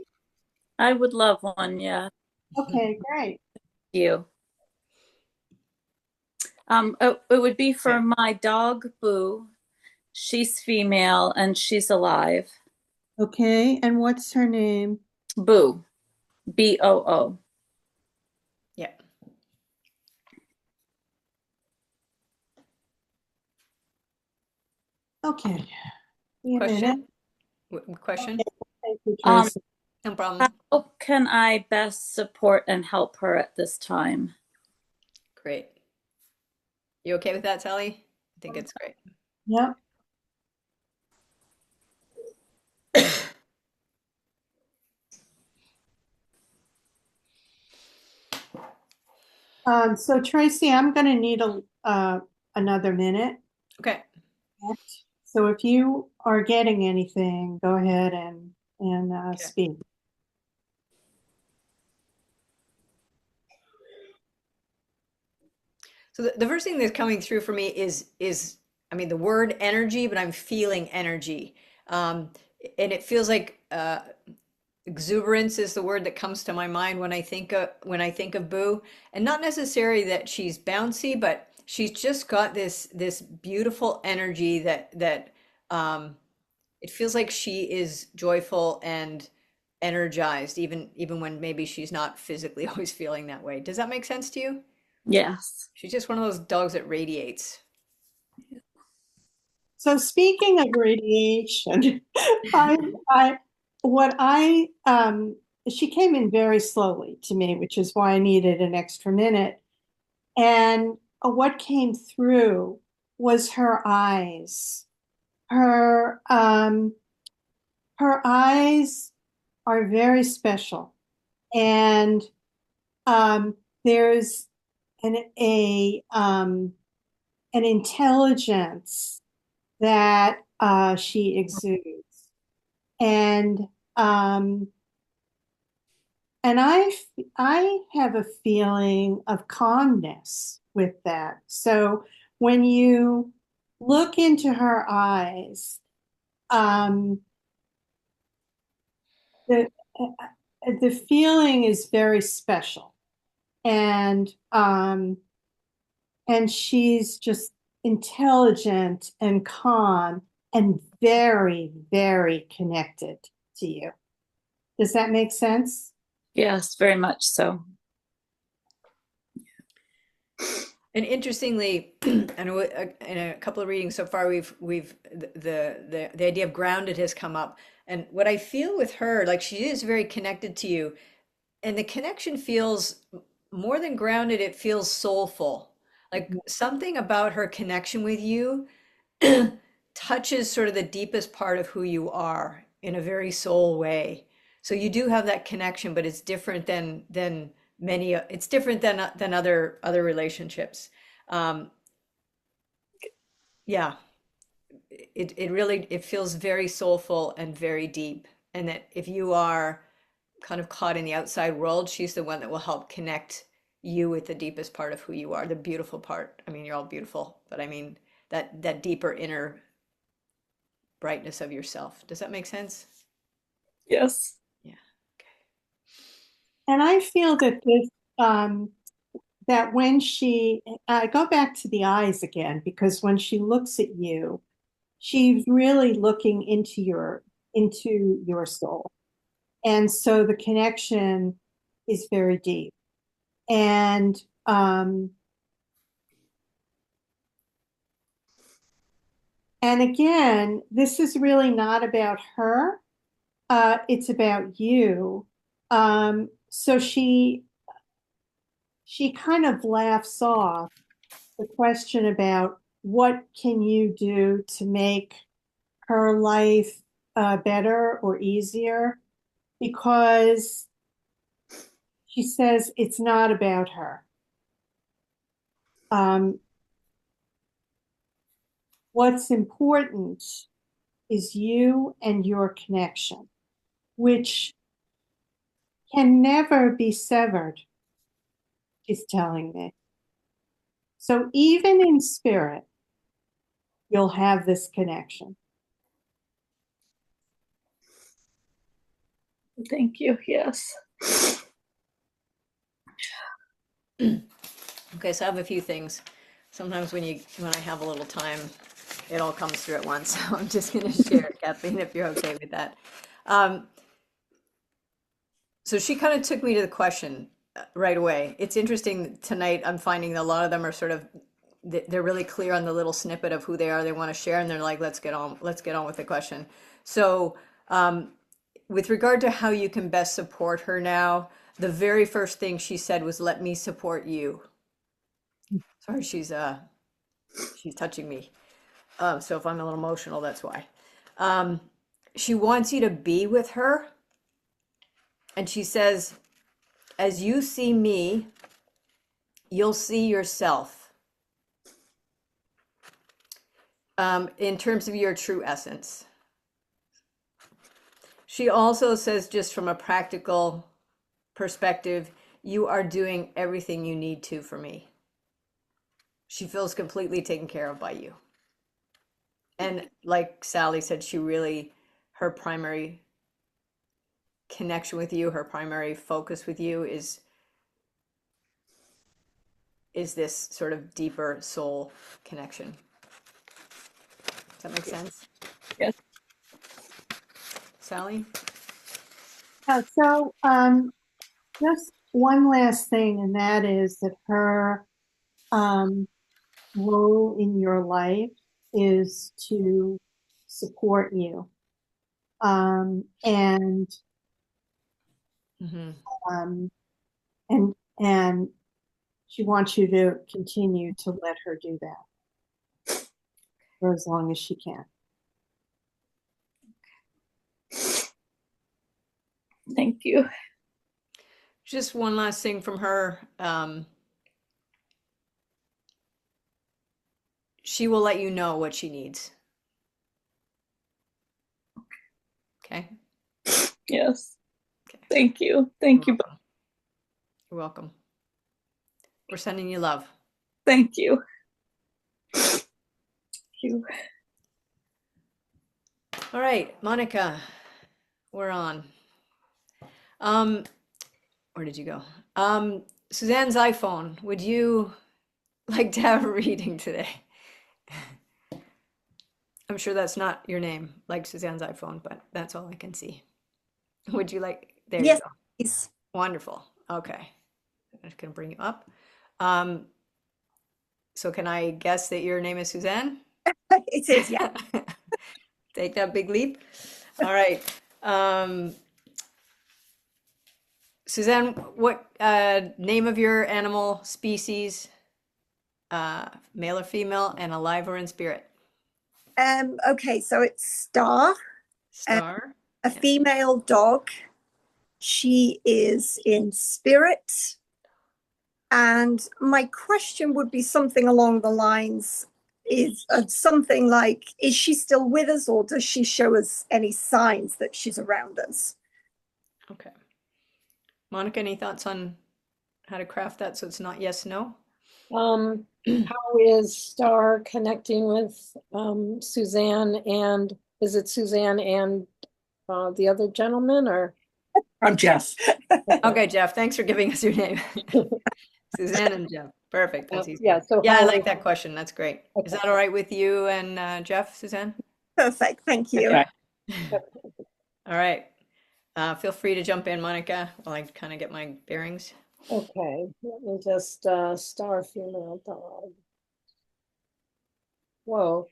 I would love one, yeah. Okay, great. Thank you. It would be for my dog, Boo. She's female and she's alive. Okay, and what's her name? Boo. Boo. Yeah. Okay, wait a Question? minute. Question? Thank you, Um, Tracy. No problem. how can I best support and help her at this time? Great. You okay with that, Sally? I think it's great. Yep. So Tracy, I'm going to need another minute. Okay. So if you are getting anything, go ahead and Okay. speak. So the first thing that's coming through for me is I mean the word energy, but I'm feeling energy. Um, and it feels like exuberance is the word that comes to my mind when I think of Boo, and not necessarily that she's bouncy, but she's just got this beautiful energy that it feels like she is joyful and energized, even when maybe she's not physically always feeling that way. Does that make sense to you? Yes. She's just one of those dogs that radiates. So speaking of radiation, I what I she came in very slowly to me, which is why I needed an extra minute. And what came through was her eyes. Her her eyes are very special, and there's an an intelligence that she exudes, and um, I have a feeling of calmness with that. So when you look into her eyes, um, the the feeling is very special, and she's just intelligent and calm and very, very connected to you. Does that make sense? Yes, very much so. And interestingly, I know in a couple of readings so far, we've the idea of grounded has come up, and what I feel with her, like she is very connected to you, and the connection feels more than grounded. It feels soulful, like something about her connection with you touches sort of the deepest part of who you are in a very soul way. So you do have that connection, but it's different than many. It's different than other relationships. Um, yeah, it really it feels very soulful and very deep. And that if you are kind of caught in the outside world, she's the one that will help connect you with the deepest part of who you are, the beautiful part. I mean, you're all beautiful, but I mean that deeper inner brightness of yourself. Does that make sense? Yes. Yeah. Okay. And I feel that that when she, I go back to the eyes again, because when she looks at you, she's really looking into your soul. And so the connection is very deep. And again, this is really not about her. It's about you. So she kind of laughs off the question about what can you do to make her life better or easier, because she says it's not about her. What's important is you and your connection, which can never be severed, she's telling me. So even in spirit, you'll have this connection. Thank you. Yes. Okay, so I have a few things. Sometimes when I have a little time, it all comes through at once. So I'm just going to share, Kathleen, if you're okay with that. So she kind of took me to the question right away. It's interesting tonight. I'm finding that a lot of them are sort of they're really clear on the little snippet of who they are, they want to share, and they're like, let's get on with the question. So with regard to how you can best support her now, the very first thing she said was, let me support you. Sorry, she's touching me. So if I'm a little emotional, that's why. She wants you to be with her. And she says, as you see me, you'll see yourself. In terms of your true essence. She also says, just from a practical perspective, you are doing everything you need to for me. She feels completely taken care of by you. And like Sally said, her primary connection with you, her primary focus with you is this sort of deeper soul connection. Does that make sense? Yes. Sally? So just one last thing, and that is that her role in your life is to support you. And Mm-hmm. and she wants you to continue to let her do that for as long as she can. Thank you. Just one last thing from her. She will let you know what she needs. Okay? Yes. Okay. Thank you. Thank you. You're welcome. We're sending you love. Thank you. Thank you. All right, Monica, we're on. Where did you go? Suzanne's iPhone, would you like to have a reading today? I'm sure that's not your name, like Suzanne's iPhone, but that's all I can see. Would you like, there you Yes, go. please. Wonderful. Okay. I'm just gonna bring you up. So can I guess that your name is Suzanne? It is, yeah. Take that big leap. All right. Suzanne, what name of your animal species, male or female, and alive or in spirit? Okay, so it's Star, Star. a female dog. She is in spirit. And my question would be something along the lines is something like, is she still with us, or does she show us any signs that she's around us? Okay. Monica, any thoughts on how to craft that so it's not yes, no? How is Star connecting with Suzanne, and is it Suzanne and the other gentleman, or? I'm Jeff. Okay, Jeff, thanks for giving us your name. Suzanne and Jeff. Perfect. That's easy. Yeah, so Yeah, I how like is- that question. That's great. Is Okay. that all right with you and Jeff, Suzanne? Perfect, thank you. Okay. All right. Feel free to jump in, Monica, while I kind of get my bearings. Okay, let me just Star female dog. Whoa.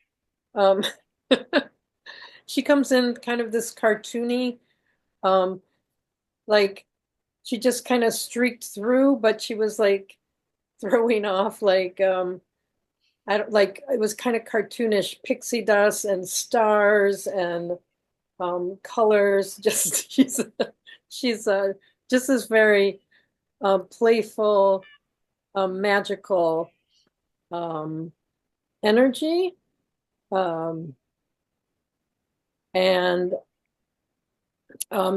She comes in kind of this cartoony, like she just kind of streaked through, but she was like throwing off like I don't like it was kind of cartoonish pixie dust and stars and colors. Just she's just this very playful, magical energy. Um, and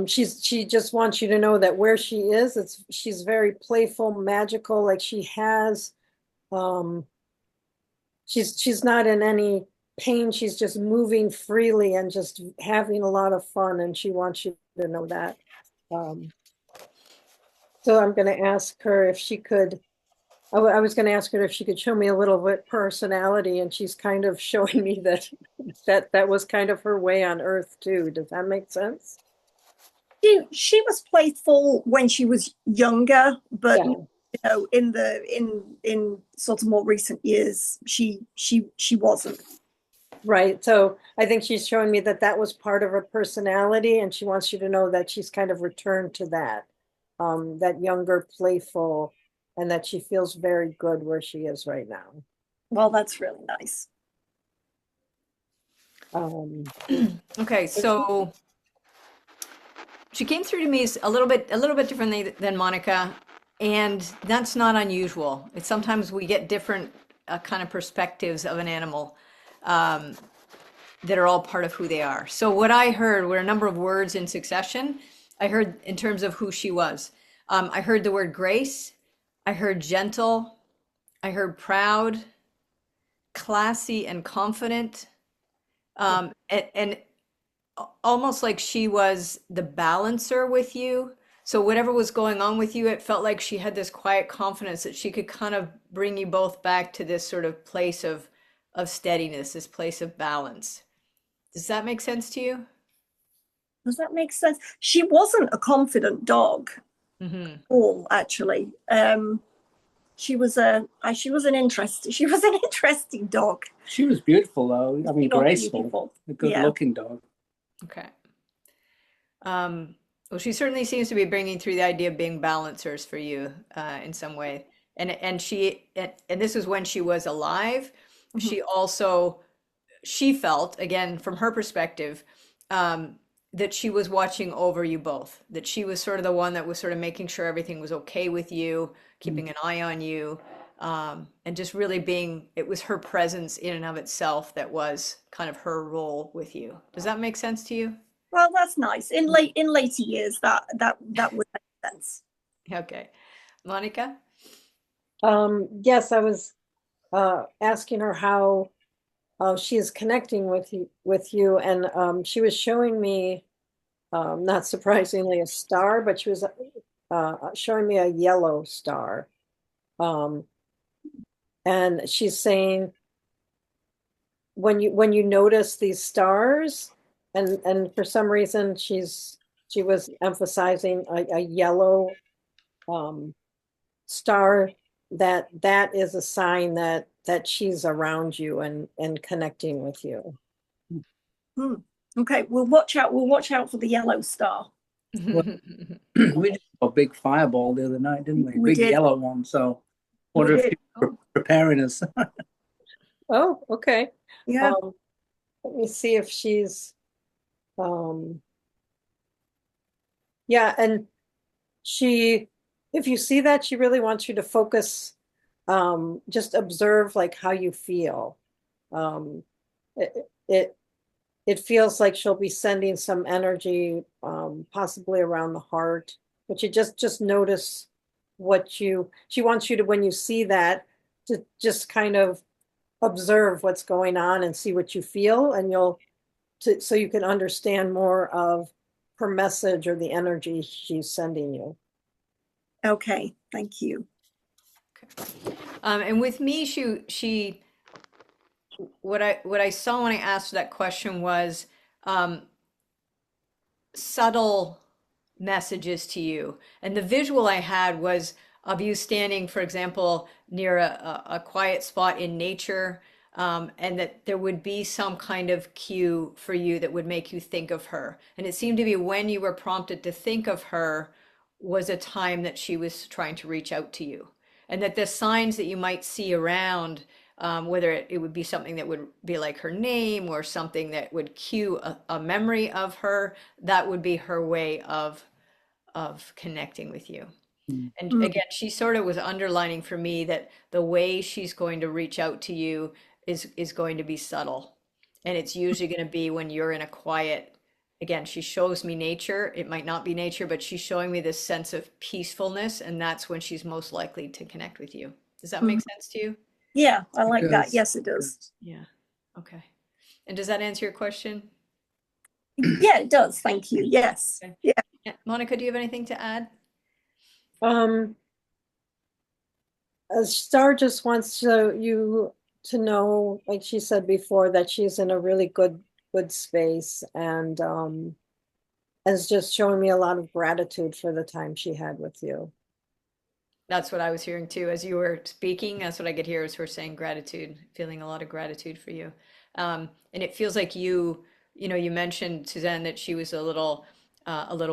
she just wants you to know that where she is, she's very playful, magical, like she has she's not in any pain, she's just moving freely and just having a lot of fun, and she wants you to know that. So I'm going to ask her if she could I was going to ask her if she could show me a little bit personality, and she's kind of showing me that that was kind of her way on Earth too. Does that make sense? She was playful when she was younger, but Yeah. you know, in sort of more recent years, she wasn't. Right. So I think she's showing me that that was part of her personality, and she wants you to know that she's kind of returned to that, that younger, playful, and that she feels very good where she is right now. Well, that's really nice. Okay, so she came through to me a little bit differently than Monica, and that's not unusual. It's sometimes we get different kind of perspectives of an animal that are all part of who they are. So what I heard were a number of words in succession. I heard in terms of who she was. I heard the word grace. I heard gentle. I heard proud, classy, and confident. And almost like she was the balancer with you. So whatever was going on with you, it felt like she had this quiet confidence that she could kind of bring you both back to this sort of place of steadiness, this place of balance. Does that make sense to you? Does that make sense? She wasn't a confident dog Mm-hmm. all, actually. She was an interesting dog. She was beautiful, though. I mean, She was graceful, beautiful. a good-looking dog. Okay. Well, she certainly seems to be bringing through the idea of being balancers for you in some way. And this was when she was alive. She also, she felt, again, from her perspective, that she was watching over you both, that she was sort of the one that was sort of making sure everything was okay with you, keeping an eye on you, and just really being, it was her presence in and of itself that was kind of her role with you. Does that make sense to you? Well, that's nice. In later years, that would make sense. Okay. Monica? Yes, I was asking her how she is connecting with you, and she was showing me, not surprisingly, a star, but she was showing me a yellow star, and she's saying when you notice these stars, and for some reason she was emphasizing a yellow star, that is a sign that she's around you and connecting with you. Okay, we'll watch out for the yellow star. We did a big fireball the other night, didn't we? We Big did. yellow one. So, wonder if you're preparing us. Oh, okay. Yeah. Let me see if she's yeah, and if you see that, she really wants you to focus, just observe like how you feel. It feels like she'll be sending some energy, possibly around the heart, but you just notice she wants you to, when you see that, to just kind of observe what's going on and see what you feel, and so you can understand more of her message or the energy she's sending you. Okay, thank you. And with me, she what I saw when I asked that question was subtle messages to you. And the visual I had was of you standing, for example, near a quiet spot in nature, and that there would be some kind of cue for you that would make you think of her. And it seemed to be when you were prompted to think of her was a time that she was trying to reach out to you. and that the signs that you might see around, whether it would be something that would be like her name or something that would cue a memory of her, that would be her way of connecting with you. And Mm. again, she sort of was underlining for me that the way she's going to reach out to you is going to be subtle. And it's usually going to be when you're in a quiet, again, she shows me nature. It might not be nature, but she's showing me this sense of peacefulness, and that's when she's most likely to connect with you. Does that make Mhm. sense to you? Yeah, I like that. does. Yes, it does. Yeah. Okay. And does that answer your question? Yeah, it does. Thank you. Yes. Okay. Yeah. Yeah. Monica, do you have anything to add? Star just wants you to know, like she said before, that she's in a really good space, and is just showing me a lot of gratitude for the time she had with you. That's what I was hearing too. As you were speaking, that's what I could hear is her saying gratitude, feeling a lot of gratitude for you. And it feels like you mentioned, Suzanne, that she was a little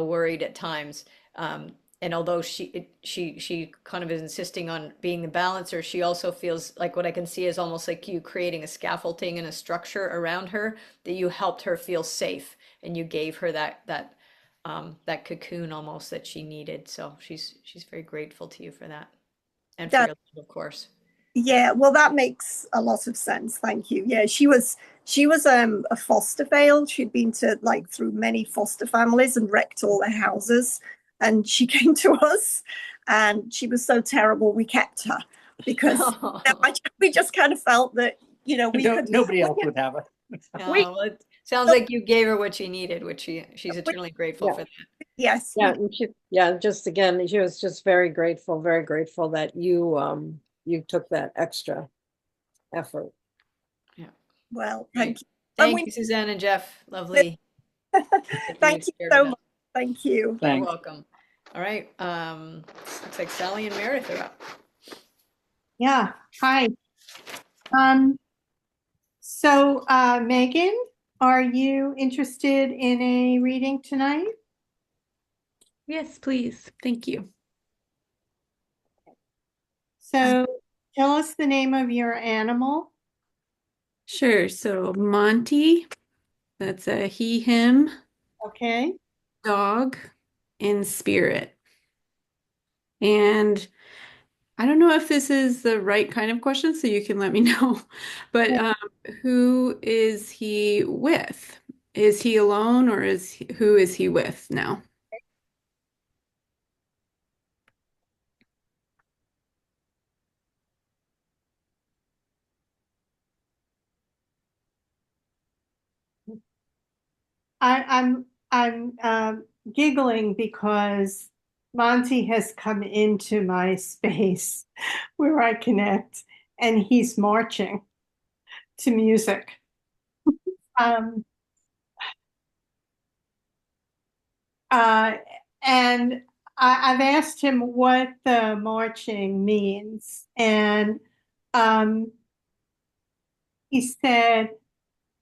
worried at times. And although she kind of is insisting on being the balancer, she also feels like what I can see is almost like you creating a scaffolding and a structure around her that you helped her feel safe and you gave her that cocoon almost that she needed. So she's very grateful to you for that and for That, your love, of course. yeah, well, that makes a lot of sense. Thank you. Yeah, she was a foster fail. She'd been to like through many foster families and wrecked all their houses. And she came to us and she was so terrible we kept her because we just kind of felt that, we No, could nobody else would have it. we Well, it sounds like you gave her what she needed, which she's eternally grateful Yeah. for that. yes, Yeah, and just again, she was just very grateful that you took that extra effort. Yeah. well, Great. thank you. And Thank you, Suzanne and Jeff. Lovely. that thank you shared so with us. much. Thank you. You're Thanks. welcome. All right. Looks like Sally and Meredith are up. Yeah. Hi. So Megan, are you interested in a reading tonight? Yes, please. Thank you. So tell us the name of your animal. Sure. So Monty, that's a he, him, Okay. dog, and spirit. And I don't know if this is the right kind of question, so you can let me know. But who is he with? Is he alone, or who is he with now? I'm giggling because Monty has come into my space where I connect, and he's marching to music. Um, uh, and I've asked him what the marching means, and um, he said,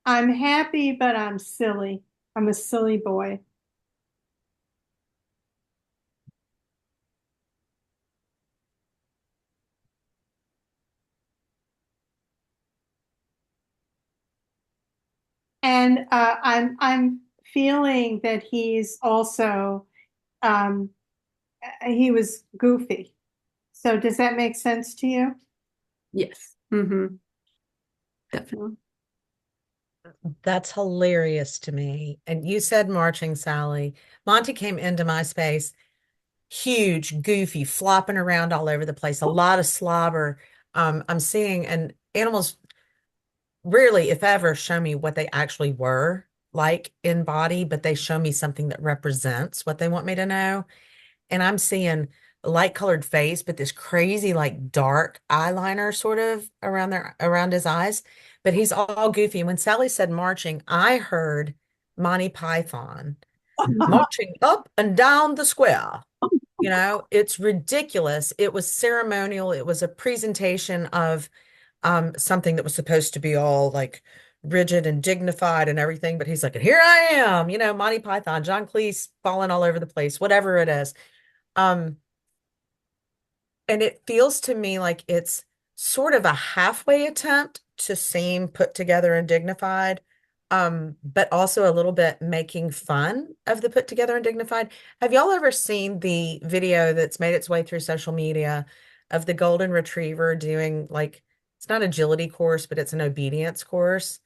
"I'm happy, but I'm silly. I'm a silly boy." And I'm feeling that he's also um, he was goofy. So does that make sense to you? Yes. Mm-hmm. Definitely. That's hilarious to me. And you said marching, Sally. Monty came into my space, huge, goofy, flopping around all over the place, a lot of slobber. I'm seeing, and animals rarely, if ever, show me what they actually were like in body, but they show me something that represents what they want me to know. And I'm seeing a light colored face, but this crazy, like dark eyeliner sort of around his eyes. But he's all goofy. And when Sally said marching, I heard Monty Python marching up and down the square. It's ridiculous. It was ceremonial. It was a presentation of something that was supposed to be all like rigid and dignified and everything. But he's like, here I am, Monty Python, John Cleese falling all over the place, whatever it is. Um, And it feels to me like it's sort of a halfway attempt to seem put together and dignified, but also a little bit making fun of the put together and dignified. Have y'all ever seen the video that's made its way through social media of the golden retriever doing like, it's not agility course, but it's an obedience course.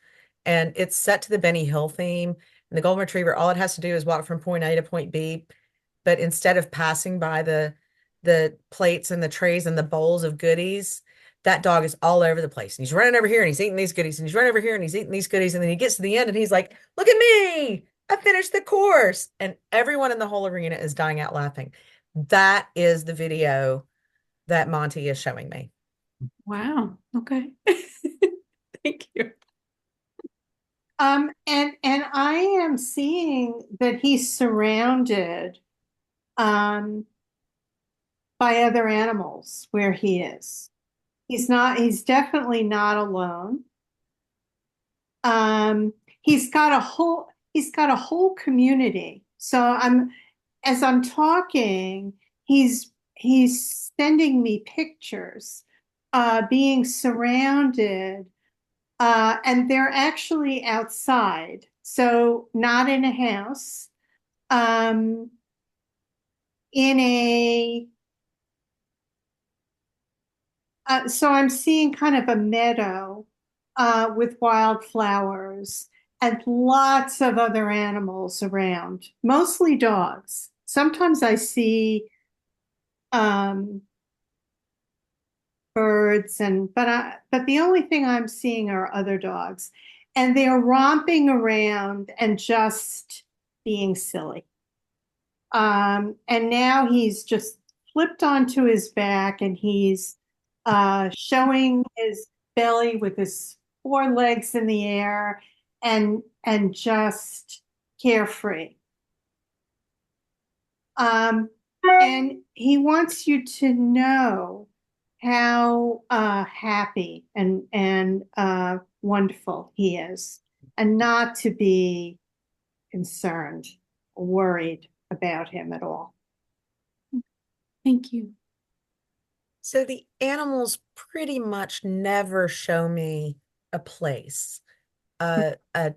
And it's set to the Benny Hill theme. And the golden retriever, all it has to do is walk from point A to point B. But instead of passing by the plates and the trays and the bowls of goodies, that dog is all over the place. And he's running over here and he's eating these goodies, and he's running over here and he's eating these goodies. And then he gets to the end and he's like, look at me. I finished the course. And everyone in the whole arena is dying out laughing. That is the video that Monty is showing me. Wow. Okay. Thank you. And I am seeing that he's surrounded by other animals where he is. He's definitely not alone. Um, he's got a whole community. So as I'm talking, he's sending me pictures, being surrounded, and they're actually outside. So not in a house, um, in a so I'm seeing kind of a meadow with wildflowers and lots of other animals around, mostly dogs. Sometimes I see um, birds, but the only thing I'm seeing are other dogs, and they're romping around and just being silly. And now he's just flipped onto his back and he's showing his belly with his four legs in the air and just carefree. And he wants you to know how happy and wonderful he is, and not to be concerned or worried about him at all. Thank you. So the animals pretty much never show me a place. Uh, a,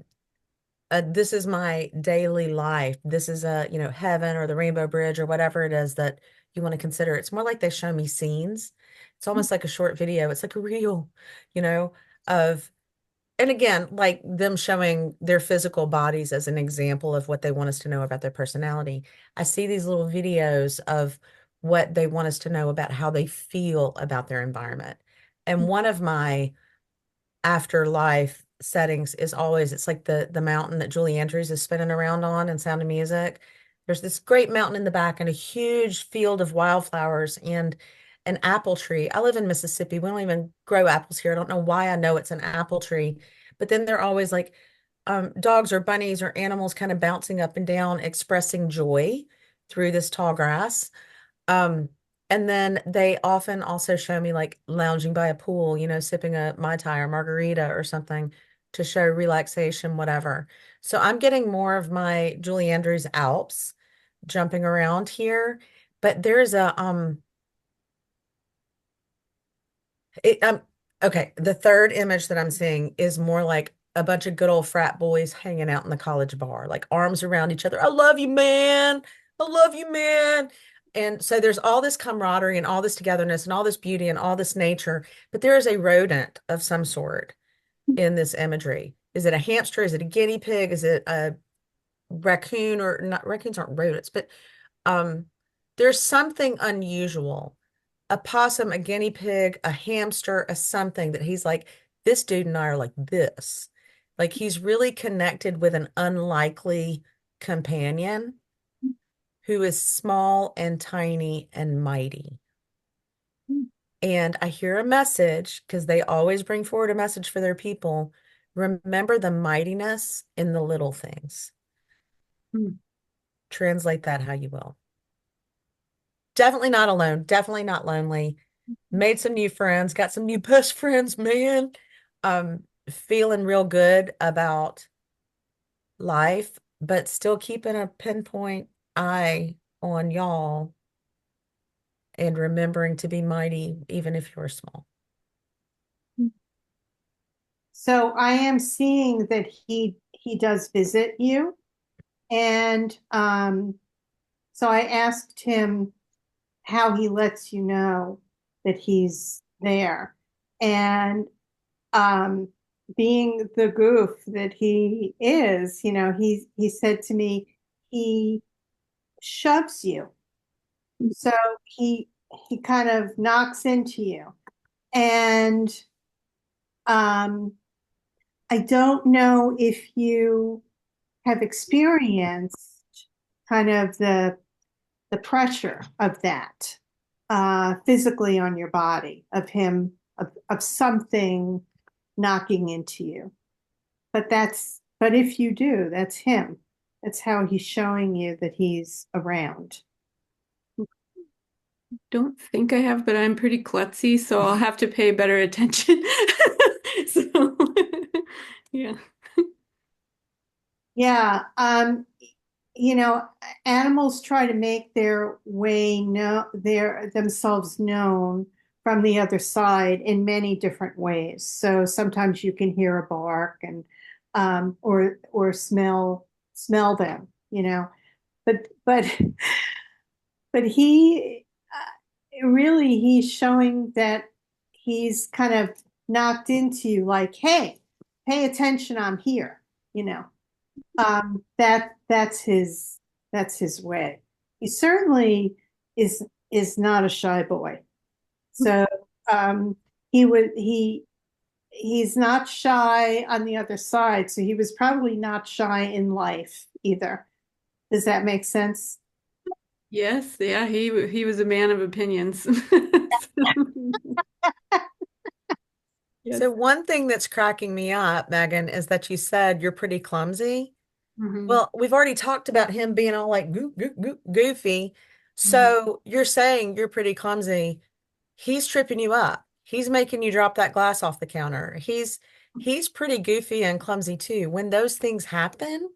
this is my daily life. This is heaven or the Rainbow Bridge or whatever it is that you want to consider. It's more like they show me scenes. It's almost like a short video. It's like a reel, of, and again, like them showing their physical bodies as an example of what they want us to know about their personality. I see these little videos of what they want us to know about how they feel about their environment. And one of my afterlife settings is always, it's like the mountain that Julie Andrews is spinning around on in Sound of Music. There's this great mountain in the back and a huge field of wildflowers and an apple tree. I live in Mississippi. We don't even grow apples here. I don't know why I know it's an apple tree, but then they're always like dogs or bunnies or animals kind of bouncing up and down, expressing joy through this tall grass. Um, and then they often also show me like lounging by a pool, sipping a Mai Tai or margarita or something to show relaxation, whatever. So I'm getting more of my Julie Andrews Alps jumping around here. But there's okay, the third image that I'm seeing is more like a bunch of good old frat boys hanging out in the college bar, like arms around each other. I love you, man. I love you, man. And so there's all this camaraderie and all this togetherness and all this beauty and all this nature, but there is a rodent of some sort in this imagery. Is it a hamster? Is it a guinea pig? Is it a raccoon? Or not? Raccoons aren't rodents, but there's something unusual. A possum, a guinea pig, a hamster, a something that he's like, this dude and I are like this. Like he's really connected with an unlikely companion who is small and tiny and mighty. And I hear a message because they always bring forward a message for their people. Remember the mightiness in the little things. Translate that how you will. Definitely not alone. Definitely not lonely. Made some new friends. Got some new best friends, man. Feeling real good about life, but still keeping a pinpoint eye on y'all and remembering to be mighty, even if you're small. So I am seeing that he does visit you. And so I asked him how he lets you know that he's there. And um, being the goof that he is, he said to me, he shoves you. So he kind of knocks into you. And um, I don't know if you have experienced kind of the pressure of that physically on your body, of him, of something knocking into you. But if you do, that's him. That's how he's showing you that he's around. Don't think I have, but I'm pretty klutzy, so I'll have to pay better attention. So, yeah. Yeah. Animals try to make themselves known from the other side in many different ways. So sometimes you can hear a bark and or smell them, but but he's showing that he's kind of knocked into you, like, hey, pay attention, I'm here, that's his way. He certainly is not a shy boy. So he would he's not shy on the other side, so he was probably not shy in life either. Does that make sense? Yes, yeah, he was a man of opinions. Yes. So one thing that's cracking me up, Megan, is that you said you're pretty clumsy. Mhm. Well, we've already talked about him being all like goofy. So you're saying you're pretty clumsy. He's tripping you up. He's making you drop that glass off the counter. He's pretty goofy and clumsy too. When those things happen,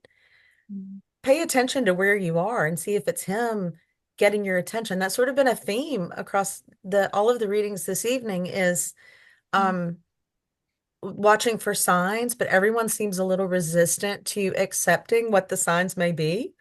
pay attention to where you are and see if it's him getting your attention. That's sort of been a theme across the all of the readings this evening is um watching for signs, but everyone seems a little resistant to accepting what the signs may be.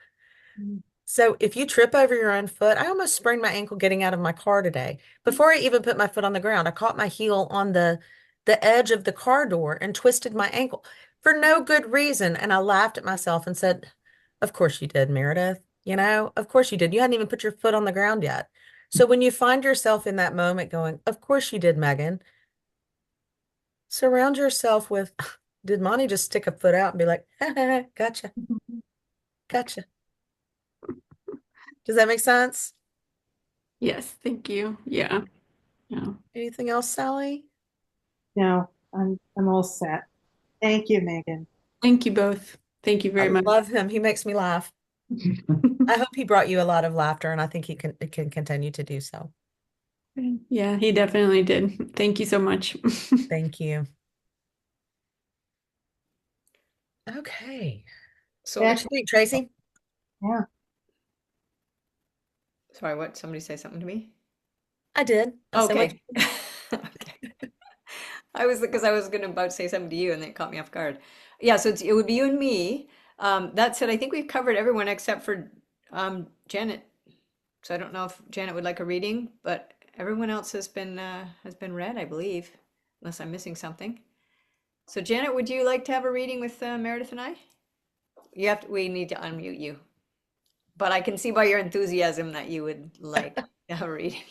So if you trip over your own foot, I almost sprained my ankle getting out of my car today. Before I even put my foot on the ground, I caught my heel on the edge of the car door and twisted my ankle for no good reason. And I laughed at myself and said, "Of course you did, Meredith. Of course you did. You hadn't even put your foot on the ground yet." So when you find yourself in that moment going, "Of course you did, Megan," surround yourself with, "Did Monty just stick a foot out and be like, gotcha, gotcha." Does that make sense? Yes, thank you. Yeah. Yeah. Anything else, Sally? No, I'm all set. Thank you, Megan. Thank you both. Thank you I very much. love him. He makes me laugh. I hope he brought you a lot of laughter, and I think he can continue to do so. Yeah, he definitely did. Thank you so much. Thank you. Okay. So What you think, Tracy? Yeah. sorry, what? Somebody say something to me? I did. I said, Okay. Okay. Because I was gonna about to say something to you and it caught me off guard. Yeah, so it would be you and me. That said, I think we've covered everyone except for Janet. So I don't know if Janet would like a reading, but everyone else has been read, I believe, unless I'm missing something. So Janet, would you like to have a reading with Meredith and I? We need to unmute you. But I can see by your enthusiasm that you would like to have a reading.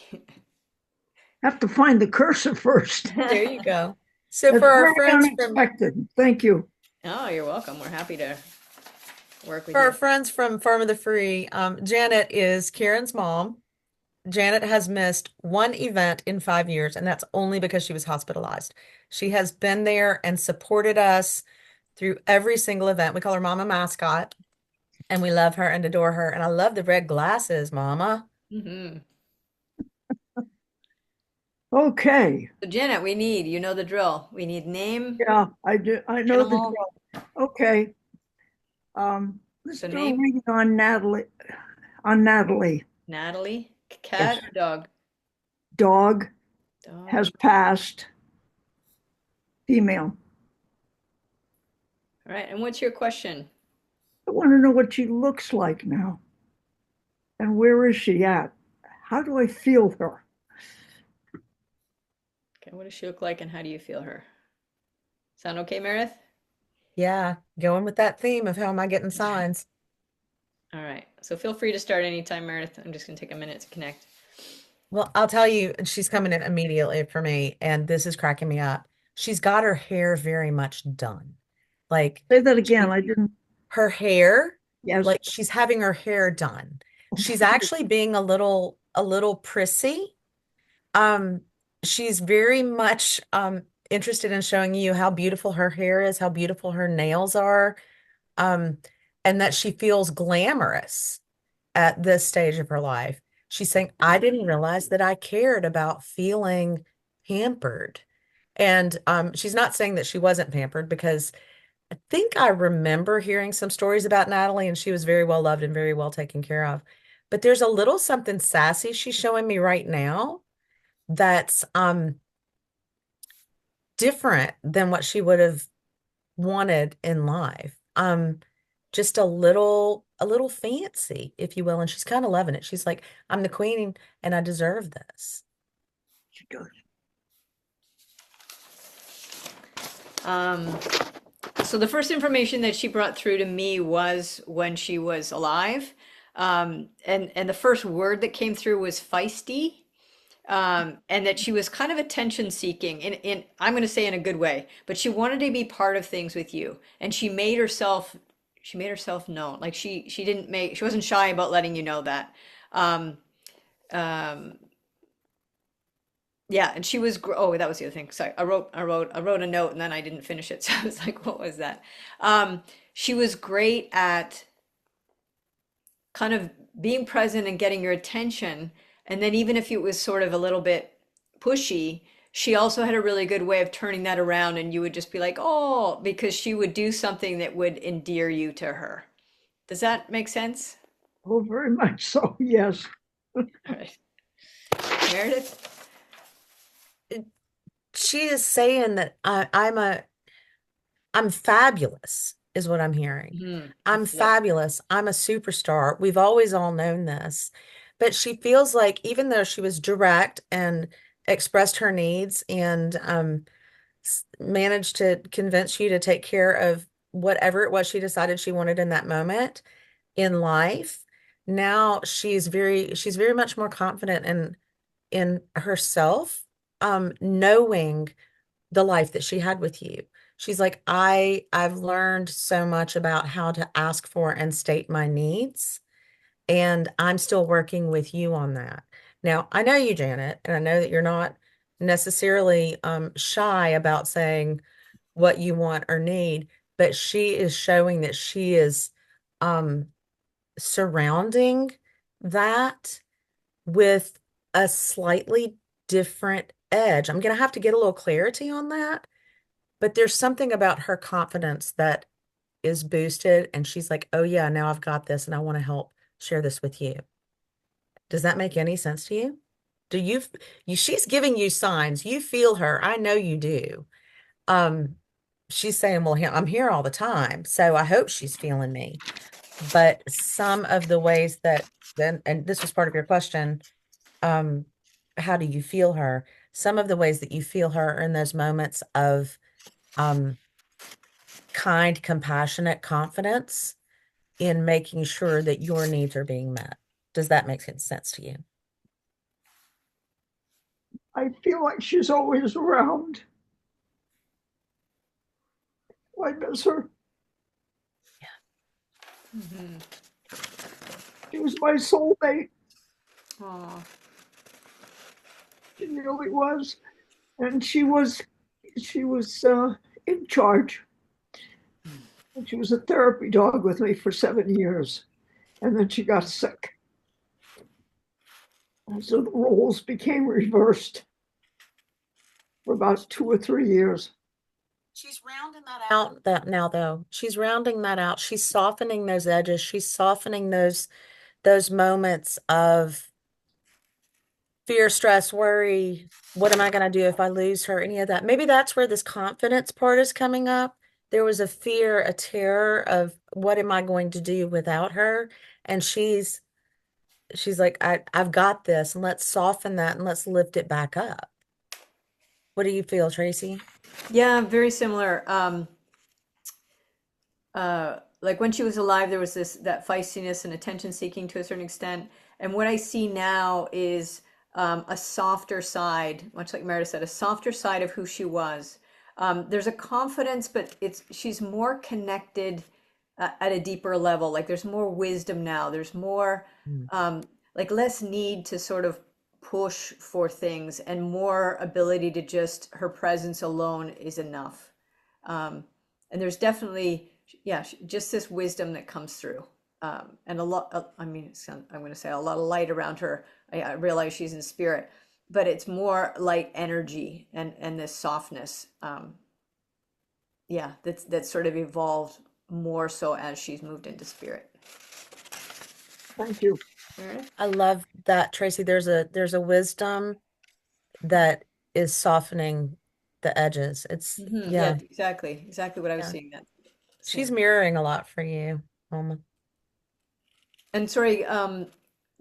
Have to find the cursor first. There you go. So That's for our very friends from unexpected. Thank you. Oh, you're welcome. We're happy to work with for our you. friends from Farm of the Free, Janet is Kieran's mom. Janet has missed one event in 5 years, and that's only because she was hospitalized. She has been there and supported us through every single event. We call her Mama Mascot, and we love her and adore her. And I love the red glasses, Mama. Mm-hmm. Okay. So Janet, you know the drill. We need name, Yeah, I do. I know the animal, drill. Okay. Let's so do a name, reading on Natalie. On Natalie. Natalie, cat Yes. or dog? Dog Dog. has passed. Female. All right. And what's your question? I want to know what she looks like now. And where is she at? How do I feel her? Okay. What does she look like and how do you feel her? Sound okay, Meredith? Yeah, going with that theme of how am I getting signs? All right. So feel free to start anytime, Meredith. I'm just going to take a minute to connect. Well, I'll tell you, she's coming in immediately for me, and this is cracking me up. She's got her hair very much done. Like, Say that again. I didn't. her hair, Yes. like she's having her hair done. She's actually being a little prissy. Um, she's very much interested in showing you how beautiful her hair is, how beautiful her nails are, um, and that she feels glamorous at this stage of her life. She's saying, I didn't realize that I cared about feeling pampered. And she's not saying that she wasn't pampered because I think I remember hearing some stories about Natalie, and she was very well loved and very well taken care of. But there's a little something sassy she's showing me right now that's different than what she would have wanted in life. Just a little fancy, if you will, and she's kind of loving it. She's like, I'm the queen and I deserve this. She does. So the first information that she brought through to me was when she was alive. And the first word that came through was feisty. And that she was kind of attention seeking in I'm going to say in a good way, but she wanted to be part of things with you. And she made herself known. Like she wasn't shy about letting you know that. Um, um, Yeah, and she was, oh, that was the other thing. Sorry, I wrote a note and then I didn't finish it. So I was like, what was that? She was great at kind of being present and getting your attention. And then even if it was sort of a little bit pushy, she also had a really good way of turning that around and you would just be like, oh, because she would do something that would endear you to her. Does that make sense? Oh, very much so. Yes. All right. Meredith? She is saying that I'm fabulous, is what I'm hearing. I'm Yep. fabulous. I'm a superstar. We've always all known this. But she feels like even though she was direct and expressed her needs and managed to convince you to take care of whatever it was she decided she wanted in that moment in life, now she's very much more confident in herself, knowing the life that she had with you. She's like, I've learned so much about how to ask for and state my needs, and I'm still working with you on that. Now, I know you, Janet, and I know that you're not necessarily shy about saying what you want or need, but she is showing that she is um, surrounding that with a slightly different edge. I'm going to have to get a little clarity on that, but there's something about her confidence that is boosted, and she's like, oh, yeah, now I've got this, and I want to help share this with you. Does that make any sense to you? Do she's giving you signs. You feel her. I know you do. Um, she's saying, well, I'm here all the time, so I hope she's feeling me. But some of the ways that then, and this was part of your question, um, how do you feel her? Some of the ways that you feel her are in those moments of um, kind, compassionate confidence in making sure that your needs are being met. Does that make sense to you? I feel like she's always around. I miss her. She was my soulmate. Aw. She really was. And she was in charge. And she was a therapy dog with me for 7 years. And then she got sick. And so the roles became reversed for about 2 or 3 years. She's rounding that out that now though. She's rounding that out. She's softening those edges. She's softening those moments of fear, stress, worry. What am I going to do if I lose her? Any of that. Maybe that's where this confidence part is coming up. There was a fear, a terror of what am I going to do without her? And she's like, I've got this, and let's soften that and let's lift it back up. What do you feel, Tracy? Yeah, very similar. Like when she was alive, there was that feistiness and attention seeking to a certain extent. And what I see now is a softer side, much like Meredith said, a softer side of who she was. There's a confidence, but she's more connected at a deeper level. Like there's more wisdom now. There's more like less need to sort of push for things and more ability to just her presence alone is enough. And there's definitely, yeah, just this wisdom that comes through. And a lot, I mean, I'm going to say a lot of light around her. I realize she's in spirit, but it's more light energy and this softness. Yeah, that's sort of evolved more so as she's moved into spirit. Thank you. I love that, Tracy. There's a wisdom that is softening the edges. It's Yeah, exactly what I was yeah. seeing that. She's mirroring a lot for you, Mama. And sorry,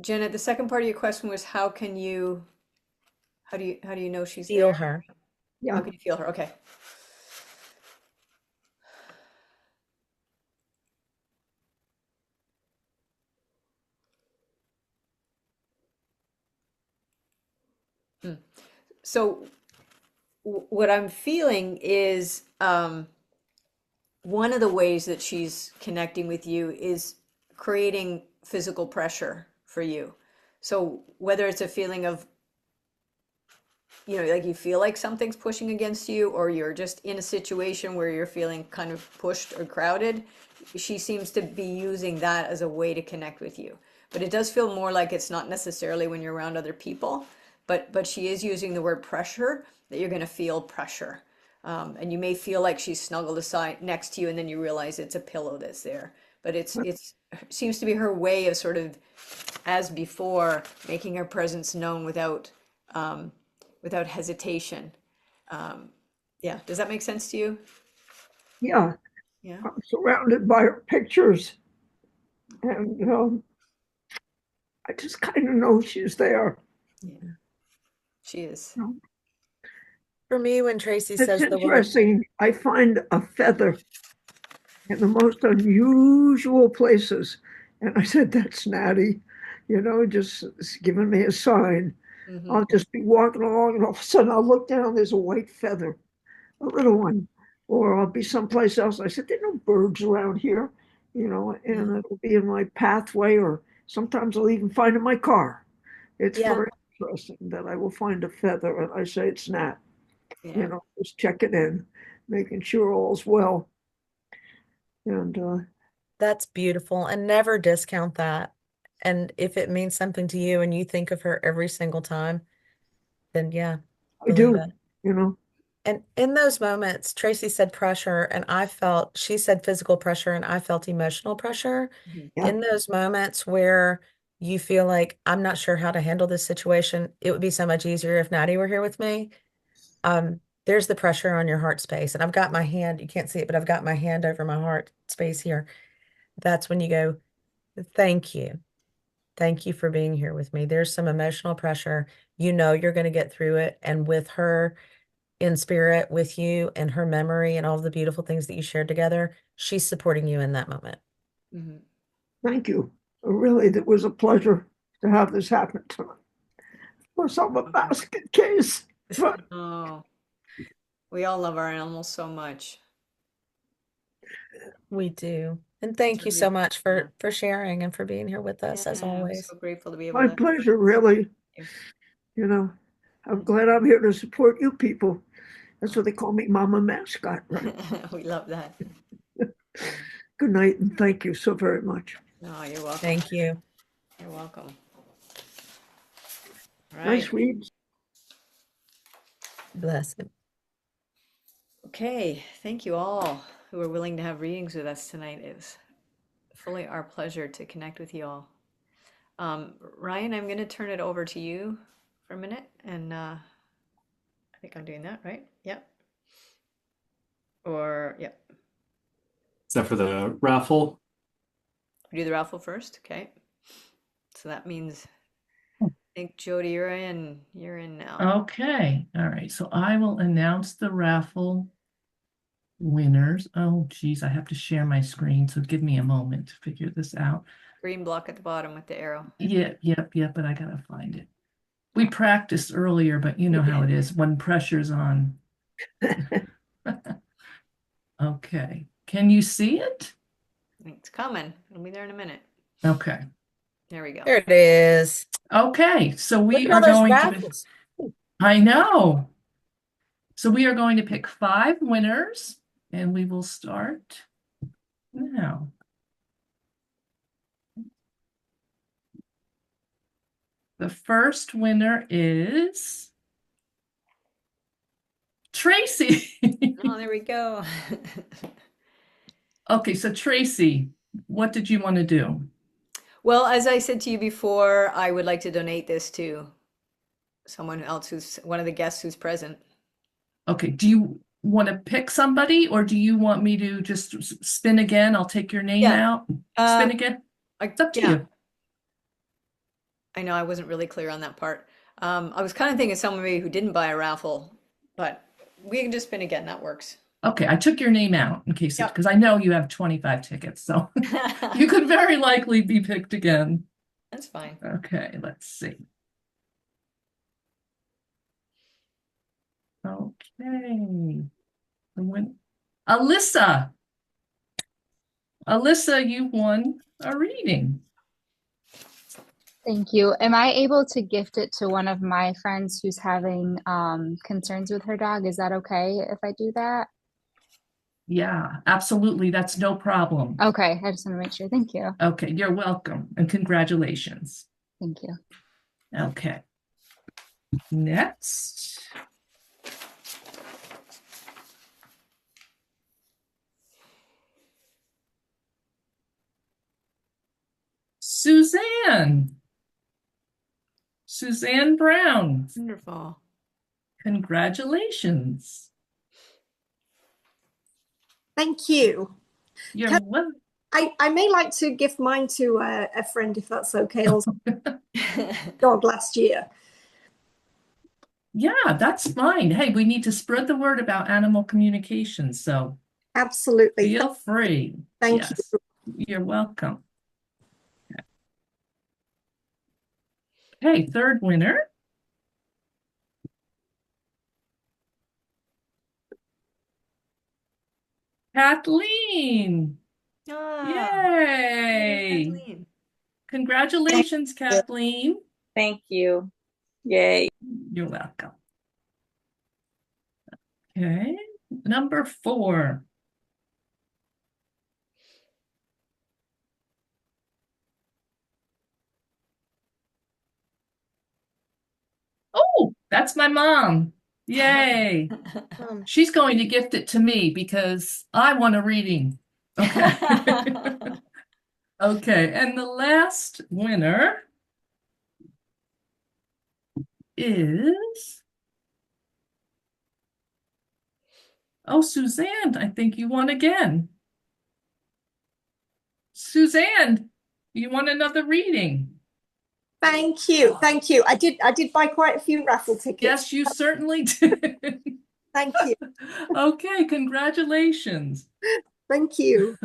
Janet, the second part of your question was how do you know she's Feel there? her. Yeah. How can you feel her? Okay. So what I'm feeling is one of the ways that she's connecting with you is creating physical pressure for you. So whether it's a feeling of, like you feel like something's pushing against you, or you're just in a situation where you're feeling kind of pushed or crowded, she seems to be using that as a way to connect with you. But it does feel more like it's not necessarily when you're around other people, but she is using the word pressure, that you're going to feel pressure. And you may feel like she's snuggled aside next to you, and then you realize it's a pillow that's there. But it's seems to be her way of sort of, as before, making her presence known without hesitation. Yeah, does that make sense to you? Yeah. Yeah. I'm surrounded by her pictures, and I just kind of know she's there. Yeah, she is. For me, when Tracy It's says the word, interesting. I find a feather in the most unusual places. And I said, that's Natty, just giving me a sign. Mm-hmm. I'll just be walking along, and all of a sudden I'll look down, there's a white feather, a little one. Or I'll be someplace else. I said, there are no birds around here, and it'll be in my pathway, or sometimes I'll even find in my car. It's yeah, very interesting that I will find a feather and I say it's Nat, Yeah. just checking in, making sure all's well. And that's beautiful. And never discount that. And if it means something to you and you think of her every single time, then yeah, I believe do, it. you know. And in those moments, Tracy said pressure, and she said physical pressure, and I felt emotional pressure. Yeah, In those moments where you feel like, I'm not sure how to handle this situation, it would be so much easier if Natty were here with me. There's the pressure on your heart space. And I've got my hand, you can't see it, but I've got my hand over my heart space here. That's when you go, thank you. Thank you for being here with me. There's some emotional pressure. You know you're going to get through it. And with her in spirit with you and her memory and all the beautiful things that you shared together, she's supporting you in that moment. Mm-hmm. thank you. Really, it was a pleasure to have this happen tonight. Of course, I'm a basket case, but Oh, we all love our animals so much. We do. And thank you so much for sharing and for being here with us as I'm always. so grateful to be able my to. pleasure, really. You know, I'm glad I'm here to support you people. That's what they call me, Mama Mascot, right? We love that. Good night, and thank you so very much. No, you're welcome. Thank you. You're welcome. All Nice right. reads. Bless him. Okay. Thank you all who are willing to have readings with us tonight. It was fully our pleasure to connect with you all. Ryan, I'm going to turn it over to you for a minute, and I think I'm doing that right. Yep. Or yep. Is that for the raffle? We do the raffle first, okay? So that means I think Jody, you're in. You're in now. Okay, all right. So I will announce the raffle winners. Oh, geez, I have to share my screen, so give me a moment to figure this out. Green block at the bottom with the arrow. Yep, but I gotta find it. We practiced earlier, but you know how it is when pressure's on. Okay, can you see it? It's coming. It'll be there in a minute. Okay. There we go. There it is. Okay, so we Look at all are those going to, raffles. I know. So we are going to pick 5 winners, and we will start now. The first winner is Tracy. Oh, there we go. Okay, so Tracy, what did you want to do? Well, as I said to you before, I would like to donate this to someone else who's one of the guests who's present. Okay, do you want to pick somebody, or do you want me to just spin again? I'll take your name out. Spin again? It's up to you. I know I wasn't really clear on that part. I was kind of thinking somebody who didn't buy a raffle, but we can just spin again. That works. Okay, I took your name out in case, because I know you have 25 tickets, so you could very likely be picked again. That's fine. Okay, let's see. Okay. Alyssa. Alyssa, you won a reading. Thank you. Am I able to gift it to one of my friends who's having concerns with her dog? Is that okay if I do that? Yeah, absolutely. That's no problem. Okay, I just want to make sure. Thank you. Okay, you're welcome, and congratulations. Thank you. Okay. Next. Suzanne. Suzanne Brown. Wonderful. Congratulations. Thank you. You're welcome. I may like to gift mine to a friend if that's okay. Also, dog last year. Yeah, that's fine. Hey, we need to spread the word about animal communication, so absolutely feel free. Thank you. You're welcome. Okay, third winner. Kathleen. Yay. Kathleen. Congratulations, Kathleen. Thank you. Yay. You're welcome. Okay, number 4. Oh, that's my mom. Yay. She's going to gift it to me because I want a reading. Okay. Okay, and the last winner is, oh, Suzanne, I think you won again. Suzanne, you want another reading? Thank you. Thank you. I did buy quite a few raffle tickets. Yes, you certainly did. Thank you. Okay, congratulations. Thank you.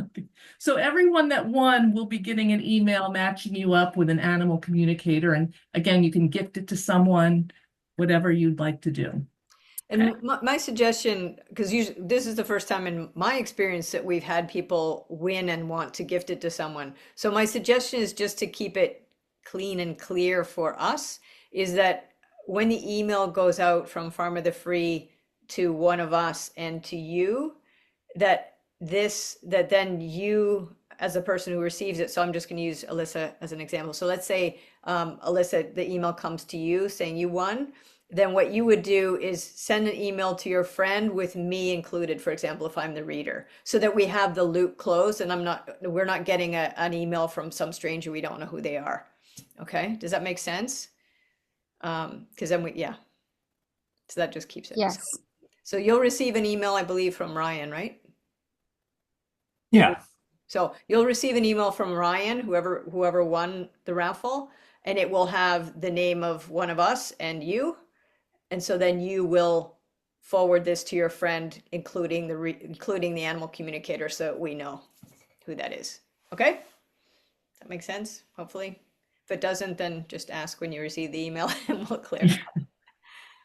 So everyone that won will be getting an email matching you up with an animal communicator. And again, you can gift it to someone, whatever you'd like to do. And my suggestion, because this is the first time in my experience that we've had people win and want to gift it to someone. So my suggestion is just to keep it clean and clear for us, is that when the email goes out from Farm of the Free to one of us and to you, that then you, as a person who receives it, so I'm just going to use Alyssa as an example. So let's say, Alyssa, the email comes to you saying you won. Then what you would do is send an email to your friend with me included, for example, if I'm the reader, so that we have the loop closed and we're not getting an email from some stranger we don't know who they are. Okay, does that make sense? Because then yeah. So that just keeps it. Yes. So you'll receive an email, I believe, from Ryan, right? Yeah. So you'll receive an email from Ryan, whoever won the raffle, and it will have the name of one of us and you. And so then you will forward this to your friend, including the animal communicator, so that we know who that is. Okay? That makes sense, hopefully. If it doesn't, then just ask when you receive the email and we'll clarify.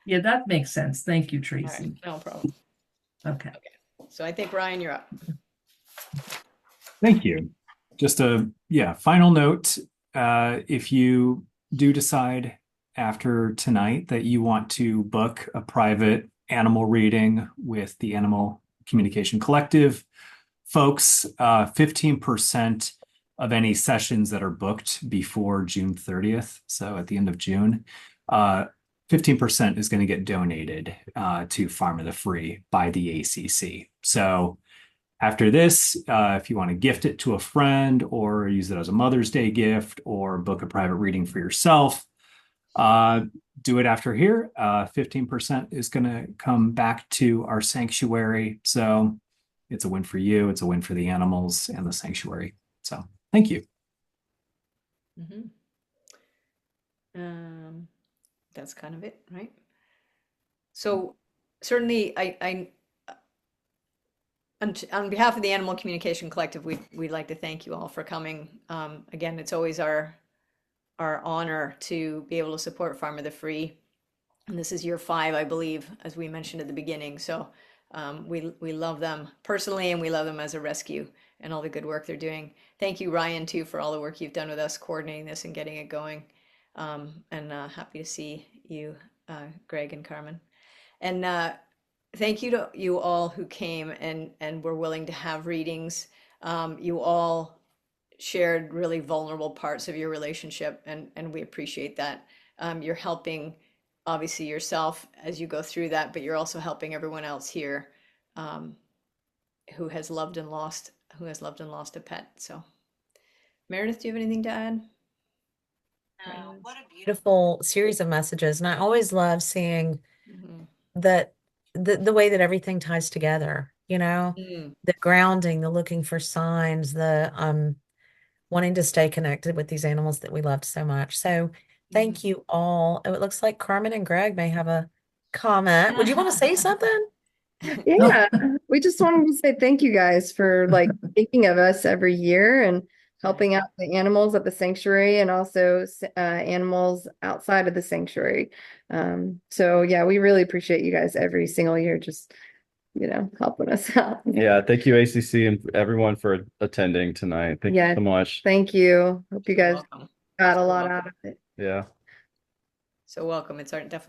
Yeah, that makes sense. Thank you, All right, Tracy. no problem. Okay. So I think, Ryan, you're up. Thank you. Just final note. If you do decide after tonight that you want to book a private animal reading with the Animal Communication Collective folks, 15% of any sessions that are booked before June 30th, so at the end of June, 15% is going to get donated to Farm of the Free by the ACC. So after this, if you want to gift it to a friend or use it as a Mother's Day gift or book a private reading for yourself, do it after here. 15% is going to come back to our sanctuary. So it's a win for you. It's a win for the animals and the sanctuary. So thank you. Mm-hmm. That's kind of it, right? So certainly, on behalf of the Animal Communication Collective, we'd like to thank you all for coming. Again, it's always our honor to be able to support Farm of the Free. And this is year 5, I believe, as we mentioned at the beginning. So we love them personally, and we love them as a rescue and all the good work they're doing. Thank you, Ryan, too, for all the work you've done with us, coordinating this and getting it going. And happy to see you, Greg and Carmen. And thank you to you all who came and were willing to have readings. You all shared really vulnerable parts of your relationship, and we appreciate that. You're helping, obviously, yourself as you go through that, but you're also helping everyone else here who has loved and lost a pet. So, Meredith, do you have anything to add? What a beautiful series of messages. And I always love seeing Mhm. that the way that everything ties together, Mm. the grounding, the looking for signs, the wanting to stay connected with these animals that we loved so much. So thank you all. Oh, it looks like Carmen and Greg may have a comment. Would you want to say something? Yeah, we just wanted to say thank you guys for thinking of us every year and helping out the animals at the sanctuary and also animals outside of the sanctuary. So yeah, we really appreciate you guys every single year, just helping us out. Yeah, thank you, ACC, and everyone for attending tonight. Thank you so much. Thank you. Hope you guys Welcome. got a lot out of it. Yeah. So welcome. It's definitely